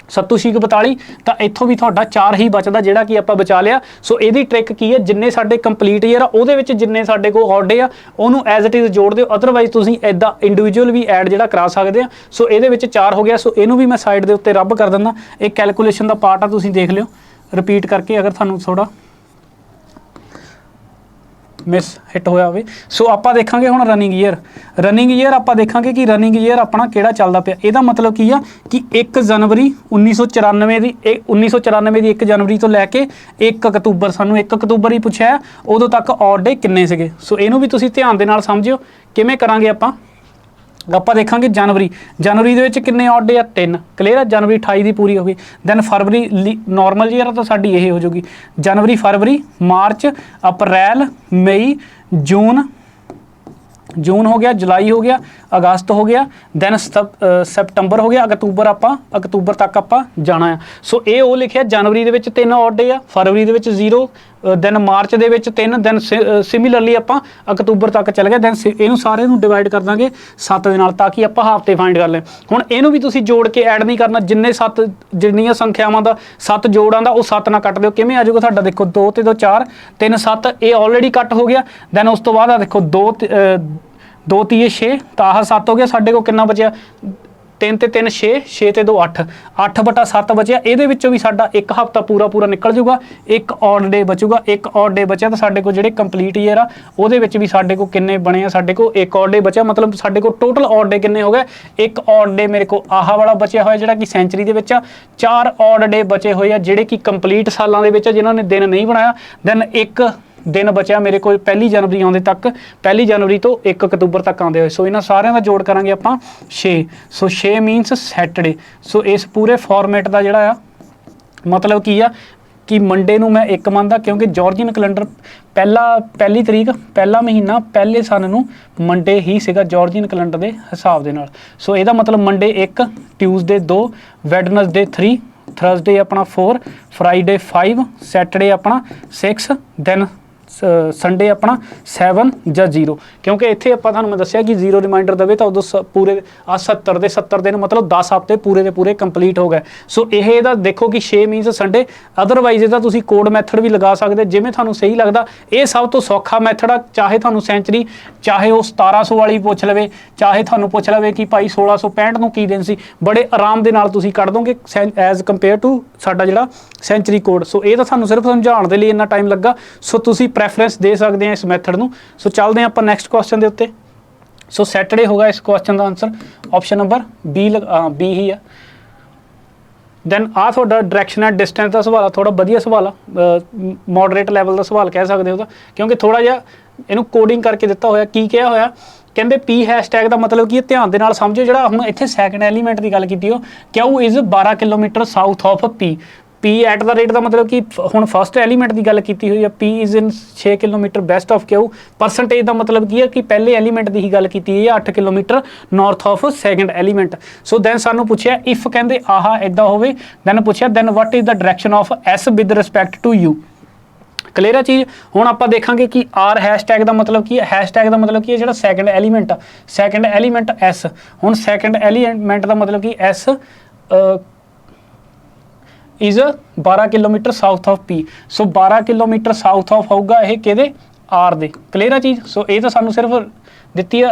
7 6 42 ਤਾਂ ਇੱਥੋਂ ਵੀ ਤੁਹਾਡਾ 4 ਹੀ ਬਚਦਾ ਜਿਹੜਾ ਕਿ ਆਪਾਂ ਬਚਾ ਲਿਆ। ਸੋ ਇਹਦੀ ਟ੍ਰਿਕ ਕੀ ਹੈ, ਜਿੰਨੇ ਸਾਡੇ ਕੰਪਲੀਟ ਈਅਰ ਆ ਉਹਦੇ ਵਿੱਚ ਜਿੰਨੇ ਸਾਡੇ ਕੋਲ ਔਡ ਡੇ ਆ ਉਹਨੂੰ ਐਜ਼ ਇਟ ਇਜ਼ ਜੋੜ ਦਿਓ। ਅਦਰਵਾਈਜ਼ ਤੁਸੀਂ ਇੱਦਾਂ ਇੰਡੀਵਿਜੂਅਲ ਵੀ ਐਡ ਜਿਹੜਾ ਕਰਾ ਸਕਦੇ ਆ। ਸੋ ਇਹਦੇ ਵਿੱਚ 4 ਹੋ ਗਿਆ, ਸੋ ਇਹਨੂੰ ਵੀ ਮੈਂ ਸਾਈਡ ਦੇ ਉੱਤੇ ਰੱਬ ਕਰ ਦਿੰਦਾ। ਇਹ ਕੈਲਕੂਲੇਸ਼ਨ ਦਾ ਪਾਰਟ ਆ, ਤੁਸੀਂ ਦੇਖ ਲਿਓ ਰਿਪੀਟ ਕਰਕੇ ਅਗਰ ਤੁਹਾਨੂੰ ਥੋੜਾ ਮਿਸ ਹਿੱਟ ਹੋਇਆ ਹੋਵੇ। ਸੋ ਆਪਾਂ ਦੇਖਾਂਗੇ ਹੁਣ ਰਨਿੰਗ ਈਅਰ ਆਪਾਂ ਦੇਖਾਂਗੇ ਕਿ ਰਨਿੰਗ ਈਅਰ ਆਪਣਾ ਕਿਹੜਾ ਚੱਲਦਾ ਪਿਆ। ਇਹਦਾ ਮਤਲਬ ਕੀ ਆ ਕਿ 1 ਜਨਵਰੀ 1994 ਦੀ 1 ਜਨਵਰੀ ਤੋਂ ਲੈ ਕੇ 1 ਅਕਤੂਬਰ, ਸਾਨੂੰ 1 ਅਕਤੂਬਰ ਹੀ ਪੁੱਛਿਆ, ਉਦੋਂ ਤੱਕ ਔਡ ਡੇ ਕਿੰਨੇ ਸੀਗੇ। ਸੋ ਇਹਨੂੰ ਵੀ ਤੁਸੀਂ ਧਿਆਨ ਦੇ ਨਾਲ ਸਮਝਿਓ ਕਿਵੇਂ ਕਰਾਂਗੇ ਆਪਾਂ ਦੇਖਾਂਗੇ ਜਨਵਰੀ ਦੇ ਵਿੱਚ ਕਿੰਨੇ ਔਡ ਡੇ ਆ 3, ਕਲੀਅਰ ਆ। ਜਨਵਰੀ 28 ਦੀ ਪੂਰੀ ਹੋ ਗਈ। ਦੈਨ ਫਰਵਰੀ ਨਾਰਮਲ ਈਅਰ ਤਾਂ ਸਾਡੀ ਇਹ ਹੋ ਜਾਊਗੀ, ਜਨਵਰੀ ਫਰਵਰੀ ਮਾਰਚ ਅਪ੍ਰੈਲ ਮਈ ਜੂਨ ਹੋ ਗਿਆ, ਜੁਲਾਈ ਹੋ ਗਿਆ, ਅਗਸਤ ਹੋ ਗਿਆ, ਦੈਨ ਸਪਟੰਬਰ ਹੋ ਗਿਆ, ਅਕਤੂਬਰ ਤੱਕ ਆਪਾਂ ਜਾਣਾ ਆ। ਸੋ ਇਹ ਉਹ ਲਿਖਿਆ ਜਨਵਰੀ ਦੇ ਵਿੱਚ 3 ਔਡ ਡੇ ਆ, ਫਰਵਰੀ ਦੇ ਵਿੱਚ 0, ਦੈਨ ਮਾਰਚ ਦੇ ਵਿੱਚ 3, ਦੈਨ ਸਿਮਿਲਰਲੀ ਆਪਾਂ ਅਕਤੂਬਰ ਤੱਕ ਚੱਲ ਗਏ। ਦੈਨ ਇਹਨੂੰ ਸਾਰੇ ਨੂੰ ਡਿਵਾਈਡ ਕਰ ਦਾਂਗੇ 7 ਦੇ ਨਾਲ ਤਾਂ ਕਿ ਆਪਾਂ ਹਫ਼ਤੇ ਫਾਈਂਡ ਕਰ ਲੈ। ਹੁਣ ਇਹਨੂੰ ਵੀ ਤੁਸੀਂ ਜੋੜ ਕੇ ਐਡ ਨਹੀਂ ਕਰਨਾ, ਜਿੰਨੀਆਂ ਸੰਖਿਆਵਾਂ ਦਾ 7 ਜੋੜ ਆਉਂਦਾ ਉਹ 7 ਨਾਲ ਕੱਟ ਦਿਓ। ਕਿਵੇਂ ਆ ਜਾਊਗਾ ਤੁਹਾਡਾ, ਦੇਖੋ 2 ਤੇ 2 4, 3 7, ਇਹ ਆਲਰੇਡੀ ਕੱਟ ਹੋ ਗਿਆ। ਦੈਨ ਉਸ ਤੋਂ ਬਾਅਦ ਆ ਦੇਖੋ 2 3 6 ਤਾਂ ਆਹ 7 ਹੋ ਗਿਆ। ਸਾਡੇ ਕੋਲ ਕਿੰਨਾ ਬਚਿਆ, 3 ਤੇ 3 6, 6 ਤੇ 2 8, 8/7 ਬਚਿਆ। ਇਹਦੇ ਵਿੱਚੋਂ ਵੀ ਸਾਡਾ ਇੱਕ ਹਫ਼ਤਾ ਪੂਰਾ ਨਿਕਲ ਜਾਊਗਾ, ਇੱਕ ਔਡ ਡੇ ਬਚੂਗਾ। ਇੱਕ ਔਡ ਡੇ ਬਚਿਆ ਤਾਂ ਸਾਡੇ ਕੋਲ ਜਿਹੜੇ ਕੰਪਲੀਟ ਈਅਰ ਆ ਉਹਦੇ ਵਿੱਚ ਵੀ ਸਾਡੇ ਕੋਲ ਕਿੰਨੇ ਬਣੇ ਆ, ਸਾਡੇ ਕੋਲ ਇੱਕ ਔਡ ਡੇ ਬਚਿਆ। ਮਤਲਬ ਸਾਡੇ ਕੋਲ ਟੋਟਲ ਔਡ ਡੇ ਕਿੰਨੇ ਹੋ ਗਏ, ਇੱਕ ਔਡ ਡੇ ਮੇਰੇ ਕੋਲ ਆਹ ਵਾਲਾ ਬਚਿਆ ਹੋਇਆ ਜਿਹੜਾ ਕਿ ਸੈਂਚਰੀ ਦੇ ਵਿੱਚ ਆ, 4 ਔਡ ਡੇ ਬਚੇ ਹੋਏ ਆ ਜਿਹੜੇ ਕਿ ਕੰਪਲੀਟ ਸਾਲਾਂ ਦੇ ਵਿੱਚ ਜਿਨ੍ਹਾਂ ਨੇ ਦਿਨ ਨਹੀਂ ਬਣਾਇਆ। ਦੈਨ ਇੱਕ ਦਿਨ ਬਚਿਆ ਮੇਰੇ ਕੋਲ 1 ਜਨਵਰੀ ਆਉਂਦੇ ਤੱਕ, 1 ਜਨਵਰੀ ਤੋਂ 1 ਅਕਤੂਬਰ ਤੱਕ ਆਉਂਦੇ ਹੋਏ। ਸੋ ਇਹਨਾਂ ਸਾਰਿਆਂ ਦਾ ਜੋੜ ਕਰਾਂਗੇ ਆਪਾਂ 6। ਸੋ 6 ਮੀਨਸ ਸੈਟਰਡੇ। ਸੋ ਇਸ ਪੂਰੇ ਫਾਰਮੈਟ ਦਾ ਜਿਹੜਾ ਆ ਮਤਲਬ ਕੀ ਆ ਕਿ ਮੰਡੇ ਨੂੰ ਮੈਂ 1 ਮੰਨਦਾ, ਕਿਉਂਕਿ ਜਾਰਜੀਅਨ ਕੈਲੰਡਰ ਪਹਿਲੀ ਤਰੀਕ, ਪਹਿਲਾ ਮਹੀਨਾ, ਪਹਿਲੇ ਸਨ ਨੂੰ ਮੰਡੇ ਹੀ ਸੀਗਾ ਜਾਰਜੀਅਨ ਕੈਲੰਡਰ ਦੇ ਹਿਸਾਬ ਦੇ ਨਾਲ। ਸੋ ਇਹਦਾ ਮਤਲਬ ਮੰਡੇ 1, ਟਿਊਜ਼ਡੇ 2, ਵੈਡਨਸਡੇ 3, ਥਰਸਡੇ ਆਪਣਾ 4, ਫਰਾਈਡੇ 5, ਸੈਟਰਡੇ ਆਪਣਾ 6, ਦੈਨ ਸੰਡੇ ਆਪਣਾ 7 ਜਾਂ 0। ਕਿਉਂਕਿ ਇੱਥੇ ਆਪਾਂ ਤੁਹਾਨੂੰ ਮੈਂ ਦੱਸਿਆ ਕਿ 0 ਰਿਮਾਈਂਡਰ ਦੇਵੇ ਤਾਂ ਉਦੋਂ ਪੂਰੇ 70 ਦੇ 70 ਦਿਨ ਮਤਲਬ 10 ਹਫ਼ਤੇ ਪੂਰੇ ਦੇ ਪੂਰੇ ਕੰਪਲੀਟ ਹੋ ਗਏ। ਸੋ ਇਹਦਾ ਦੇਖੋ ਕਿ 6 ਮੀਨਸ ਸੰਡੇ। ਅਦਰਵਾਈਜ਼ ਇਹਦਾ ਤੁਸੀਂ ਕੋਡ ਮੈਥਡ ਵੀ ਲਗਾ ਸਕਦੇ ਜਿਵੇਂ ਤੁਹਾਨੂੰ ਸਹੀ ਲੱਗਦਾ। ਇਹ ਸਭ ਤੋਂ ਸੌਖਾ ਮੈਥਡ ਆ, ਚਾਹੇ ਤੁਹਾਨੂੰ ਸੈਂਚਰੀ, ਚਾਹੇ ਉਹ 1700 ਵਾਲੀ ਪੁੱਛ ਲਵੇ, ਚਾਹੇ ਤੁਹਾਨੂੰ ਪੁੱਛ ਲਵੇ ਕਿ ਭਾਈ 1665 ਨੂੰ ਕੀ ਦਿਨ ਸੀ, ਬੜੇ ਆਰਾਮ ਦੇ ਨਾਲ ਤੁਸੀਂ ਕੱਢ ਦੋਗੇ ਐਜ਼ ਕੰਪੇਅਰ ਟੂ ਸਾਡਾ ਜਿਹੜਾ ਸੈਂਚਰੀ ਕੋਡ। ਸੋ ਇਹ ਤਾਂ ਸਾਨੂੰ ਸਿਰਫ ਸਮਝਾਉਣ ਦੇ ਲਈ ਇੰਨਾ ਟਾਈਮ ਲੱਗਾ। ਸੋ ਤੁਸੀਂ ਪ੍ਰੈਫਰੈਂਸ ਦੇ ਸਕਦੇ ਆ ਇਸ ਮੈਥਡ ਨੂੰ। ਸੋ ਚੱਲਦੇ ਹਾਂ ਆਪਾਂ ਨੈਕਸਟ ਕੁਐਸਚਨ ਦੇ ਉੱਤੇ। ਸੋ ਸੈਟਰਡੇ ਹੋਗਾ ਇਸ ਕੁਐਸਚਨ ਦਾ ਆਨਸਰ ਆਪਸ਼ਨ ਨੰਬਰ ਬੀ ਹੀ ਆ। ਦੈਨ ਆ ਤੁਹਾਡਾ ਡਾਇਰੈਕਸ਼ਨ ਐਂਡ ਡਿਸਟੈਂਸ ਦਾ ਸਵਾਲ ਆ, ਥੋੜਾ ਵਧੀਆ ਸਵਾਲ ਆ, ਮੋਡਰੇਟ ਲੈਵਲ ਦਾ ਸਵਾਲ ਕਹਿ ਸਕਦੇ ਹੋ ਉਹਦਾ, ਕਿਉਂਕਿ ਥੋੜਾ ਜਿਹਾ ਇਹਨੂੰ ਕੋਡਿੰਗ ਕਰਕੇ ਦਿੱਤਾ ਹੋਇਆ। ਕੀ ਕਿਹਾ ਹੋਇਆ, ਕਹਿੰਦੇ ਪੀ ਹੈਸ਼ਟੈਗ ਦਾ ਮਤਲਬ ਕੀ ਹੈ, ਧਿਆਨ ਦੇ ਨਾਲ ਸਮਝੋ। ਜਿਹੜਾ ਹੁਣ ਇੱਥੇ ਸੈਕਿੰਡ ਐਲੀਮੈਂਟ ਦੀ ਗੱਲ ਕੀਤੀ, ਉਹ Q is 12 kilometre south of P. P at the rate ਦਾ ਮਤਲਬ ਕਿ ਹੁਣ ਫਸਟ ਐਲੀਮੈਂਟ ਦੀ ਗੱਲ ਕੀਤੀ ਹੋਈ ਹੈ, P is in 6 kilometre west of Q. Percentage ਦਾ ਮਤਲਬ ਕੀ ਹੈ ਕਿ ਪਹਿਲੇ ਐਲੀਮੈਂਟ ਦੀ ਹੀ ਗੱਲ ਕੀਤੀ ਹੋਈ ਹੈ, 8 kilometre north of second element. So then ਸਾਨੂੰ ਪੁੱਛਿਆ ਇਫ ਕਹਿੰਦੇ ਆਹ ਇੱਦਾਂ ਹੋਵੇ, ਦੈਨ ਪੁੱਛਿਆ then what is the direction of S with respect to U. Clear ਆ ਚੀਜ਼। ਹੁਣ ਆਪਾਂ ਦੇਖਾਂਗੇ ਕਿ ਆਰ ਹੈਸ਼ਟੈਗ ਦਾ ਮਤਲਬ ਕੀ ਹੈ। ਹੈਸ਼ਟੈਗ ਦਾ ਮਤਲਬ ਕੀ ਹੈ, ਜਿਹੜਾ ਸੈਕਿੰਡ ਐਲੀਮੈਂਟ ਆ, ਸੈਕਿੰਡ ਐਲੀਮੈਂਟ ਐਸ। ਹੁਣ ਸੈਕਿੰਡ ਐਲੀਮੈਂਟ ਦਾ ਮਤਲਬ ਕੀ S is 12 kilometre south of P. So 12 kilometre south of ਹੋਊਗਾ ਇਹ ਕਿਹਦੇ, ਆਰ ਦੇ। ਕਲੀਅਰ ਆ ਚੀਜ਼। ਸੋ ਇਹ ਤਾਂ ਸਾਨੂੰ ਸਿਰਫ ਦਿੱਤੀ ਆ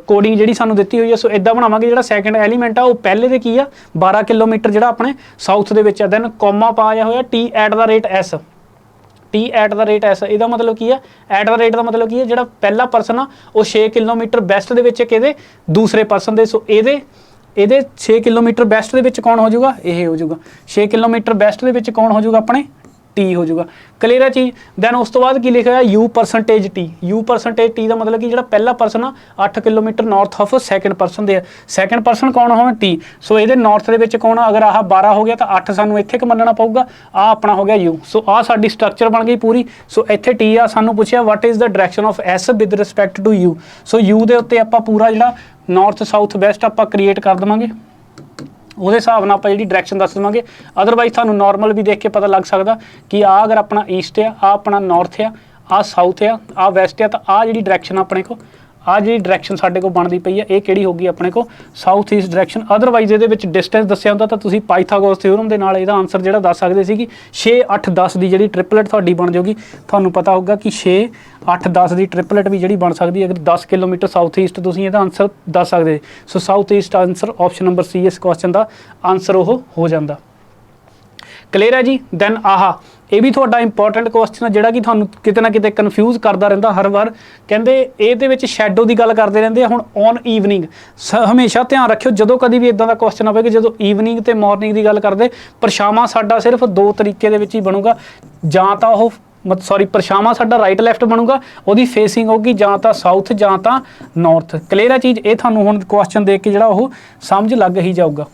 ਕੋਡਿੰਗ ਜਿਹੜੀ ਸਾਨੂੰ ਦਿੱਤੀ ਹੋਈ ਹੈ। ਸੋ ਇਦਾਂ ਬਣਾਵਾਂਗੇ, ਜਿਹੜਾ ਸੈਕਿੰਡ ਐਲੀਮੈਂਟ ਆ ਉਹ ਪਹਿਲੇ ਦੇ ਕੀ ਆ 12 ਕਿਲੋਮੀਟਰ ਜਿਹੜਾ ਆਪਣੇ ਸਾਊਥ ਦੇ ਵਿੱਚ ਆ। ਦੈਨ ਕੋਮਾ ਪਾਇਆ ਹੋਇਆ T at the rate S, T at the rate S. ਇਹਦਾ ਮਤਲਬ ਕੀ ਆ, ਐਟ ਦਾ ਰੇਟ ਦਾ ਮਤਲਬ ਕੀ ਹੈ, ਜਿਹੜਾ ਪਹਿਲਾ ਪਰਸਨ ਆ ਉਹ 6 ਕਿਲੋਮੀਟਰ ਵੈਸਟ ਦੇ ਵਿੱਚ ਕਿਹਦੇ, ਦੂਸਰੇ ਪਰਸਨ ਦੇ। ਸੋ ਇਹਦੇ ਇਹਦੇ 6 ਕਿਲੋਮੀਟਰ ਵੈਸਟ ਦੇ ਵਿੱਚ ਕੌਣ ਹੋ ਜਾਊਗਾ, ਇਹ ਹੋ ਜਾਊਗਾ। 6 ਕਿਲੋਮੀਟਰ ਵੈਸਟ ਦੇ ਵਿੱਚ ਕੌਣ ਹੋ ਜਾਊਗਾ, ਆਪਣੇ ਟੀ ਹੋ ਜਾਊਗਾ। ਕਲੀਅਰ ਹੈ ਚੀਜ਼। ਦੈਨ ਉਸ ਤੋਂ ਬਾਅਦ ਕੀ ਲਿਖਿਆ ਹੋਇਆ, U percentage T. U percentage T ਦਾ ਮਤਲਬ ਕਿ ਜਿਹੜਾ ਪਹਿਲਾ ਪਰਸਨ ਆ 8 kilometre north of second person ਦੇ ਆ। ਸੈਕਿੰਡ ਪਰਸਨ ਕੌਣ ਹੋਣਾ, ਟੀ। ਸੋ ਇਹਦੇ ਨਾਰਥ ਦੇ ਵਿੱਚ ਕੌਣ ਆ, ਅਗਰ ਆਹ 12 ਹੋ ਗਿਆ ਤਾਂ 8 ਸਾਨੂੰ ਇੱਥੇ ਕਿ ਮੰਨਣਾ ਪਊਗਾ, ਆ ਆਪਣਾ ਹੋ ਗਿਆ ਯੂ। ਸੋ ਆਹ ਸਾਡੀ ਸਟਰਕਚਰ ਬਣ ਗਈ ਪੂਰੀ। ਸੋ ਇੱਥੇ ਟੀ ਆ, ਸਾਨੂੰ ਪੁੱਛਿਆ what is the direction of S with respect to U. So U ਦੇ ਉੱਤੇ ਆਪਾਂ ਪੂਰਾ ਜਿਹੜਾ ਨਾਰਥ ਸਾਊਥ ਵੈਸਟ ਆਪਾਂ ਕ੍ਰੀਏਟ ਕਰ ਦੇਵਾਂਗੇ, ਉਹਦੇ ਹਿਸਾਬ ਨਾਲ ਆਪਾਂ ਜਿਹੜੀ ਡਾਇਰੈਕਸ਼ਨ ਦੱਸ ਦੇਵਾਂਗੇ। ਅਦਰਵਾਈਜ਼ ਤੁਹਾਨੂੰ ਨਾਰਮਲ ਵੀ ਦੇਖ ਕੇ ਪਤਾ ਲੱਗ ਸਕਦਾ ਕਿ ਆ ਅਗਰ ਆਪਣਾ ਈਸਟ ਆ, ਆ ਆਪਣਾ ਨਾਰਥ ਆ ਸਾਊਥ ਆ ਵੈਸਟ ਆ, ਤਾਂ ਆ ਜਿਹੜੀ ਡਾਇਰੈਕਸ਼ਨ ਆਪਣੇ ਕੋਲ, ਆ ਜਿਹੜੀ ਡਾਇਰੈਕਸ਼ਨ ਸਾਡੇ ਕੋਲ ਬਣਦੀ ਪਈ ਆ, ਇਹ ਕਿਹੜੀ ਹੋਗੀ ਆਪਣੇ ਕੋਲ, ਸਾਊਥ ਈਸਟ ਡਾਇਰੈਕਸ਼ਨ। ਅਦਰਵਾਈਜ਼ ਇਹਦੇ ਵਿੱਚ ਡਿਸਟੈਂਸ ਦੱਸਿਆ ਹੁੰਦਾ ਤਾਂ ਤੁਸੀਂ ਪਾਈਥਾਗੋਰਸ ਥਿਓਰਮ ਦੇ ਨਾਲ ਇਹਦਾ ਆਨਸਰ ਜਿਹੜਾ ਦੱਸ ਸਕਦੇ ਸੀ ਕਿ 6 8 10 ਦੀ ਜਿਹੜੀ ਟ੍ਰਿਪਲੇਟ ਤੁਹਾਡੀ ਬਣ ਜਾਊਗੀ। ਤੁਹਾਨੂੰ ਪਤਾ ਹੋਊਗਾ ਕਿ 6 8 10 ਦੀ ਟ੍ਰਿਪਲੇਟ ਵੀ ਜਿਹੜੀ ਬਣ ਸਕਦੀ ਹੈ ਅਗਰ 10 ਕਿਲੋਮੀਟਰ ਸਾਊਥ ਈਸਟ ਤੁਸੀਂ ਇਹਦਾ ਆਨਸਰ ਦੱਸ ਸਕਦੇ। So south east answer option number C ਇਸ ਕੁਐਸਚਨ ਦਾ ਆਨਸਰ ਉਹ ਹੋ ਜਾਂਦਾ। ਕਲੀਅਰ ਹੈ ਜੀ। ਦੈਨ ਆਹ ਇਹ ਵੀ ਤੁਹਾਡਾ ਇੰਪੋਰਟੈਂਟ ਕੁਐਸਚਨ ਹੈ ਜਿਹੜਾ ਕਿ ਤੁਹਾਨੂੰ ਕਿਤੇ ਨਾ ਕਿਤੇ ਕਨਫਿਊਜ਼ ਕਰਦਾ ਰਹਿੰਦਾ ਹਰ ਵਾਰ। ਕਹਿੰਦੇ ਇਹਦੇ ਵਿੱਚ ਸ਼ੈਡੋ ਦੀ ਗੱਲ ਕਰਦੇ ਰਹਿੰਦੇ ਆ। ਹੁਣ ਔਨ ਈਵਨਿੰਗ ਹਮੇਸ਼ਾ ਧਿਆਨ ਰੱਖਿਓ ਜਦੋਂ ਕਦੀ ਵੀ ਇਦਾਂ ਦਾ ਕੁਐਸਚਨ ਆਵੇ ਕਿ ਜਦੋਂ ਈਵਨਿੰਗ ਤੇ ਮਾਰਨਿੰਗ ਦੀ ਗੱਲ ਕਰਦੇ, ਪਰਛਾਵਾਂ ਸਾਡਾ ਸਿਰਫ 2 ਤਰੀਕੇ ਦੇ ਵਿੱਚ ਹੀ ਬਣੂਗਾ। ਜਾਂ ਤਾਂ ਉਹ ਪਰਛਾਵਾਂ ਸਾਡਾ ਰਾਈਟ ਲੈਫਟ ਬਣੂਗਾ, ਉਹਦੀ ਫੇਸਿੰਗ ਹੋਊਗੀ ਜਾਂ ਤਾਂ ਸਾਊਥ ਜਾਂ ਤਾਂ ਨਾਰਥ। ਕਲੀਅਰ ਹੈ ਚੀਜ਼। ਇਹ ਤੁਹਾਨੂੰ ਹੁਣ ਕੁਐਸਚਨ ਦੇਖ ਕੇ ਜਿਹੜਾ ਉਹ ਸਮਝ ਲੱਗ ਹੀ ਜਾਊਗਾ।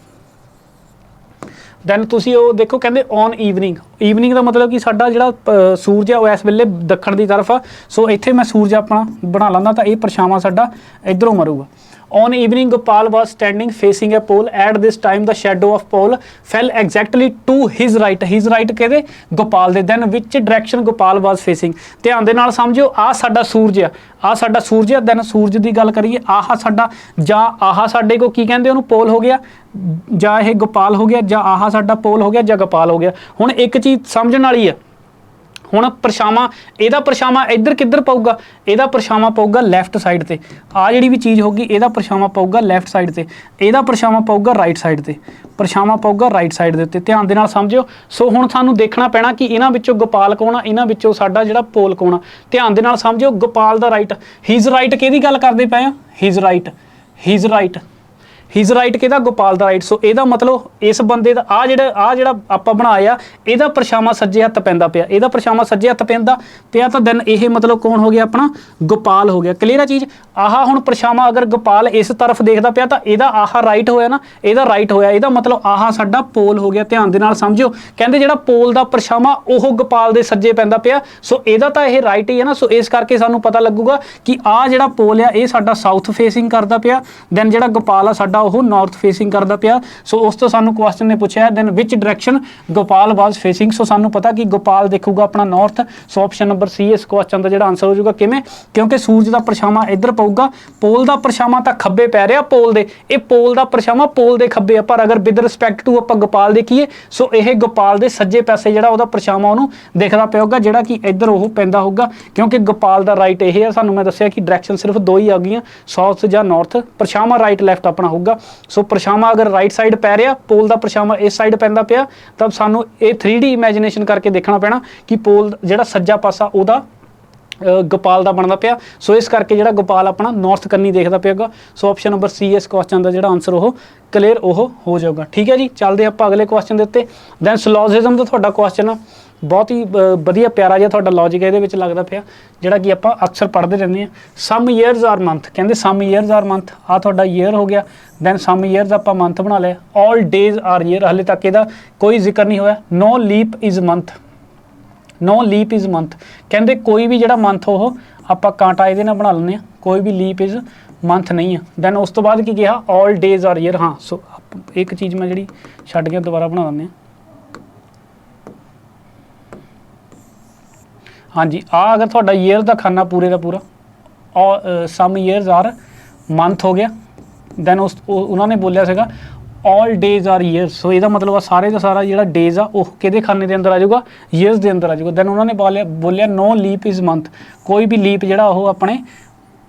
ਦੈਨ ਤੁਸੀਂ ਉਹ ਦੇਖੋ, ਕਹਿੰਦੇ ਔਨ ਈਵਨਿੰਗ ਦਾ ਮਤਲਬ ਕਿ ਸਾਡਾ ਜਿਹੜਾ ਸੂਰਜ ਆ ਉਹ ਇਸ ਵੇਲੇ ਦੱਖਣ ਦੀ ਤਰਫ ਆ। ਸੋ ਇੱਥੇ ਮੈਂ ਸੂਰਜ ਆਪਣਾ ਬਣਾ ਲੈਂਦਾ ਤਾਂ ਇਹ ਪਰਛਾਵਾਂ ਸਾਡਾ ਇੱਧਰੋਂ ਮਰੂਗਾ। On evening, Gopal was standing facing a pole. At this time, the shadow of pole fell exactly to his right. His right ਕਿਹਦੇ, ਗੋਪਾਲ ਦੇ। Then which direction Gopal was facing? ਧਿਆਨ ਦੇ ਨਾਲ ਸਮਝਿਓ, ਆਹ ਸਾਡਾ ਸੂਰਜ ਆ, ਆਹ ਸਾਡਾ ਸੂਰਜ ਆ। ਦੈਨ ਸੂਰਜ ਦੀ ਗੱਲ ਕਰੀਏ, ਆਹ ਸਾਡਾ ਜਾਂ ਆਹ ਸਾਡੇ ਕੋ ਕੀ ਕਹਿੰਦੇ ਉਹਨੂੰ, ਪੋਲ ਹੋ ਗਿਆ, ਜਾਂ ਇਹ ਗੋਪਾਲ ਹੋ ਗਿਆ, ਜਾਂ ਆਹ ਸਾਡਾ ਪੋਲ ਹੋ ਗਿਆ, ਜਾਂ ਗੋਪਾਲ ਹੋ ਗਿਆ। ਹੁਣ ਇੱਕ ਚੀਜ਼ ਸਮਝਣ ਵਾਲੀ ਆ, ਹੁਣ ਪਰਛਾਵਾਂ, ਇਹਦਾ ਪਰਛਾਵਾਂ ਇੱਧਰ ਕਿੱਧਰ ਪਊਗਾ, ਇਹਦਾ ਪਰਛਾਵਾਂ ਪਊਗਾ ਲੈਫਟ ਸਾਈਡ ਤੇ। ਆ ਜਿਹੜੀ ਵੀ ਚੀਜ਼ ਹੋਗੀ ਇਹਦਾ ਪਰਛਾਵਾਂ ਪਊਗਾ ਲੈਫਟ ਸਾਈਡ ਤੇ, ਇਹਦਾ ਪਰਛਾਵਾਂ ਪਊਗਾ ਰਾਈਟ ਸਾਈਡ ਤੇ, ਪਰਛਾਵਾਂ ਪਊਗਾ ਰਾਈਟ ਸਾਈਡ ਦੇ ਉੱਤੇ। ਧਿਆਨ ਦੇ ਨਾਲ ਸਮਝਿਓ। ਸੋ ਹੁਣ ਸਾਨੂੰ ਦੇਖਣਾ ਪੈਣਾ ਕਿ ਇਹਨਾਂ ਵਿੱਚੋਂ ਗੋਪਾਲ ਕੌਣ ਆ, ਇਹਨਾਂ ਵਿੱਚੋਂ ਸਾਡਾ ਜਿਹੜਾ ਪੋਲ ਕੌਣ ਆ। ਧਿਆਨ ਦੇ ਨਾਲ ਸਮਝਿਓ, ਗੋਪਾਲ ਦਾ ਰਾਈਟ, ਹਿਜ਼ ਰਾਈਟ ਕਿਹਦੀ ਗੱਲ ਕਰਦੇ ਪਏ ਆ, ਹਿਜ਼ ਰਾਈਟ ਕਿਹਦਾ, ਗੋਪਾਲ ਦਾ ਰਾਈਟ। ਸੋ ਇਹਦਾ ਮਤਲਬ ਇਸ ਬੰਦੇ ਦਾ ਆ ਜਿਹੜਾ ਆਪਾਂ ਬਣਾਇਆ, ਇਹਦਾ ਪਰਛਾਵਾਂ ਸੱਜੇ ਹੱਥ ਪੈਂਦਾ ਪਿਆ, ਇਹਦਾ ਪਰਛਾਵਾਂ ਸੱਜੇ ਹੱਥ ਪੈਂਦਾ ਪਿਆ ਤਾਂ ਦੈਨ ਇਹ ਮਤਲਬ ਕੌਣ ਹੋ ਗਿਆ, ਆਪਣਾ ਗੋਪਾਲ ਹੋ ਗਿਆ। ਕਲੀਅਰ ਆ ਚੀਜ਼। ਆਹ ਹੁਣ ਪਰਛਾਵਾਂ ਅਗਰ ਗੋਪਾਲ ਇਸ ਤਰਫ ਦੇਖਦਾ ਪਿਆ ਤਾਂ ਇਹਦਾ ਆਹ ਰਾਈਟ ਹੋਇਆ ਨਾ, ਇਹਦਾ ਰਾਈਟ ਹੋਇਆ, ਇਹਦਾ ਮਤਲਬ ਆਹ ਸਾਡਾ ਪੋਲ ਹੋ ਗਿਆ। ਧਿਆਨ ਦੇ ਨਾਲ ਸਮਝਿਓ। ਕਹਿੰਦੇ ਜਿਹੜਾ ਪੋਲ ਦਾ ਪਰਛਾਵਾਂ ਉਹ ਗੋਪਾਲ ਦੇ ਸੱਜੇ ਪੈਂਦਾ ਪਿਆ, ਸੋ ਇਹਦਾ ਤਾਂ ਇਹ ਰਾਈਟ ਹੀ ਹੈ ਨਾ। ਸੋ ਇਸ ਕਰਕੇ ਸਾਨੂੰ ਪਤਾ ਲੱਗੂਗਾ ਕਿ ਆਹ ਜਿਹੜਾ ਪੋਲ ਆ ਇਹ ਸਾਡਾ ਸਾਊਥ ਫੇਸਿੰਗ ਕਰਦਾ ਪਿਆ, ਦੈਨ ਜਿਹੜਾ ਗੋਪਾਲ ਆ ਸਾਡਾ ਉਹ ਨਾਰਥ ਫੇਸਿੰਗ ਕਰਦਾ ਪਿਆ। ਸੋ ਉਸ ਤੋਂ ਸਾਨੂੰ ਕੁਐਸਚਨ ਨੇ ਪੁੱਛਿਆ ਦੈਨ ਵਿਚ ਡਾਇਰੈਕਸ਼ਨ ਗੋਪਾਲ ਵਾਸ ਫੇਸਿੰਗ। ਸੋ ਸਾਨੂੰ ਪਤਾ ਕਿ ਗੋਪਾਲ ਦੇਖੂਗਾ ਆਪਣਾ ਨਾਰਥ। ਸੋ ਆਪਸ਼ਨ ਨੰਬਰ ਸੀ ਇਸ ਕੁਐਸਚਨ ਦਾ ਜਿਹੜਾ ਆਨਸਰ ਹੋ ਜਾਊਗਾ। ਕਿਵੇਂ? ਕਿਉਂਕਿ ਸੂਰਜ ਦਾ ਪਰਛਾਵਾਂ ਇੱਧਰ ਪਊਗਾ, ਪੋਲ ਦਾ ਪਰਛਾਵਾਂ ਤਾਂ ਖੱਬੇ ਪੈ ਰਿਹਾ ਪੋਲ ਦੇ, ਇਹ ਪੋਲ ਦਾ ਪਰਛਾਵਾਂ ਪੋਲ ਦੇ ਖੱਬੇ ਆ। ਪਰ ਅਗਰ ਵਿਦ ਰਿਸਪੈਕਟ ਟੂ ਆਪਾਂ ਗੋਪਾਲ ਦੇਖੀਏ, ਸੋ ਇਹ ਗੋਪਾਲ ਦੇ ਸੱਜੇ ਪਾਸੇ ਜਿਹੜਾ ਉਹਦਾ ਪਰਛਾਵਾਂ ਉਹਨੂੰ ਦਿਖਦਾ ਪਿਆ ਹੋਊਗਾ, ਜਿਹੜਾ ਕਿ ਇੱਧਰ ਉਹ ਪੈਂਦਾ ਹੋਊਗਾ। ਕਿਉਂਕਿ ਗੋਪਾਲ ਦਾ ਰਾਈਟ ਇਹ ਆ, ਸਾਨੂੰ ਮੈਂ ਦੱਸਿਆ ਕਿ ਡਾਇਰੈਕਸ਼ਨ ਸਿਰਫ 2 ਹੀ ਆ ਗਈਆਂ, ਸਾਊਥ ਜਾਂ ਨਾਰਥ। ਪਰਛਾਵਾਂ ਰਾਈਟ ਲੈਫਟ ਆਪਣਾ ਹੋਊਗਾ। ਸੋ ਪਰਛਾਵਾਂ ਅਗਰ ਰਾਈਟ ਸਾਈਡ ਪੈ ਰਿਹਾ, ਪੋਲ ਦਾ ਪਰਛਾਵਾਂ ਇਸ ਸਾਈਡ ਪੈਂਦਾ ਪਿਆ, ਤਾਂ ਸਾਨੂੰ ਇਹ 3D ਇਮੇਜਿਨੇਸ਼ਨ ਕਰਕੇ ਦੇਖਣਾ ਪੈਣਾ ਕਿ ਪੋਲ ਜਿਹੜਾ ਸੱਜਾ ਪਾਸਾ ਉਹਦਾ ਗੋਪਾਲ ਦਾ ਬਣਦਾ ਪਿਆ। ਸੋ ਇਸ ਕਰਕੇ ਜਿਹੜਾ ਗੋਪਾਲ ਆਪਣਾ ਨਾਰਥ ਕੰਨੀ ਦੇਖਦਾ ਪਿਆਗਾ। ਸੋ ਆਪਸ਼ਨ ਨੰਬਰ ਸੀ ਇਸ ਕੁਐਸਚਨ ਦਾ ਜਿਹੜਾ ਆਨਸਰ ਉਹ ਕਲੀਅਰ ਉਹ ਹੋ ਜਾਊਗਾ। ਠੀਕ ਹੈ ਜੀ। ਚੱਲਦੇ ਆਪਾਂ ਅਗਲੇ ਕੁਐਸਚਨ ਦੇ ਉੱਤੇ। ਦੈਨ ਸਿਲੋਜਿਜ਼ਮ ਦਾ ਤੁਹਾਡਾ ਕੁਐਸਚਨ ਆ, ਬਹੁਤ ਹੀ ਵਧੀਆ ਪਿਆਰਾ ਜਿਹਾ ਤੁਹਾਡਾ ਲੌਜਿਕ ਇਹਦੇ ਵਿੱਚ ਲੱਗਦਾ ਪਿਆ, ਜਿਹੜਾ ਕਿ ਆਪਾਂ ਅਕਸਰ ਪੜ੍ਹਦੇ ਰਹਿੰਦੇ ਹਾਂ। ਸਮ ਈਅਰਸ ਆਰ ਮੰਥ, ਕਹਿੰਦੇ ਸਮ ਈਅਰਸ ਆਰ ਮੰਥ, ਆ ਤੁਹਾਡਾ ਈਅਰ ਹੋ ਗਿਆ। ਦੈਨ ਸਮ ਈਅਰਸ ਆਪਾਂ ਮੰਥ ਬਣਾ ਲਿਆ। ਆਲ ਡੇਜ਼ ਆਰ ਈਅਰ, ਹਾਲੇ ਤੱਕ ਇਹਦਾ ਕੋਈ ਜ਼ਿਕਰ ਨਹੀਂ ਹੋਇਆ। No leap is month, no leap is month, ਕਹਿੰਦੇ ਕੋਈ ਵੀ ਜਿਹੜਾ ਮੰਥ ਉਹ ਆਪਾਂ ਕਾਂਟਾ ਇਹਦੇ ਨਾਲ ਬਣਾ ਲੈਂਦੇ ਹਾਂ, ਕੋਈ ਵੀ ਲੀਪ ਇਜ਼ ਮੰਥ ਨਹੀਂ ਆ। ਦੈਨ ਉਸ ਤੋਂ ਬਾਅਦ ਕੀ ਕਿਹਾ, ਆਲ ਡੇਜ਼ ਆਰ ਈਅਰ। ਹਾਂ, ਸੋ ਇੱਕ ਚੀਜ਼ ਮੈਂ ਜਿਹੜੀ ਛੱਡ ਗਿਆ ਦੁਬਾਰਾ ਬਣਾ ਲੈਂਦੇ ਹਾਂ। ਹਾਂਜੀ, ਆ ਅਗਰ ਤੁਹਾਡਾ ਈਅਰ ਦਾ ਖਾਨਾ ਪੂਰੇ ਦਾ ਪੂਰਾ ਸਮ ਈਅਰਸ ਆਰ ਮੰਥ ਹੋ ਗਿਆ। ਦੈਨ ਉਹਨਾਂ ਨੇ ਬੋਲਿਆ ਸੀਗਾ ਆਲ ਡੇਜ਼ ਆਰ ਈਅਰਸ। ਸੋ ਇਹਦਾ ਮਤਲਬ ਆ ਸਾਰੇ ਦਾ ਸਾਰਾ ਜਿਹੜਾ ਡੇਜ਼ ਆ ਉਹ ਕਿਹਦੇ ਖਾਨੇ ਦੇ ਅੰਦਰ ਆ ਜਾਊਗਾ, ਈਅਰਸ ਦੇ ਅੰਦਰ ਆ ਜਾਊਗਾ। ਦੈਨ ਉਹਨਾਂ ਨੇ ਬੋਲਿਆ ਨੋ ਲੀਪ ਇਜ਼ ਮੰਥ, ਕੋਈ ਵੀ ਲੀਪ ਜਿਹੜਾ ਉਹ ਆਪਣੇ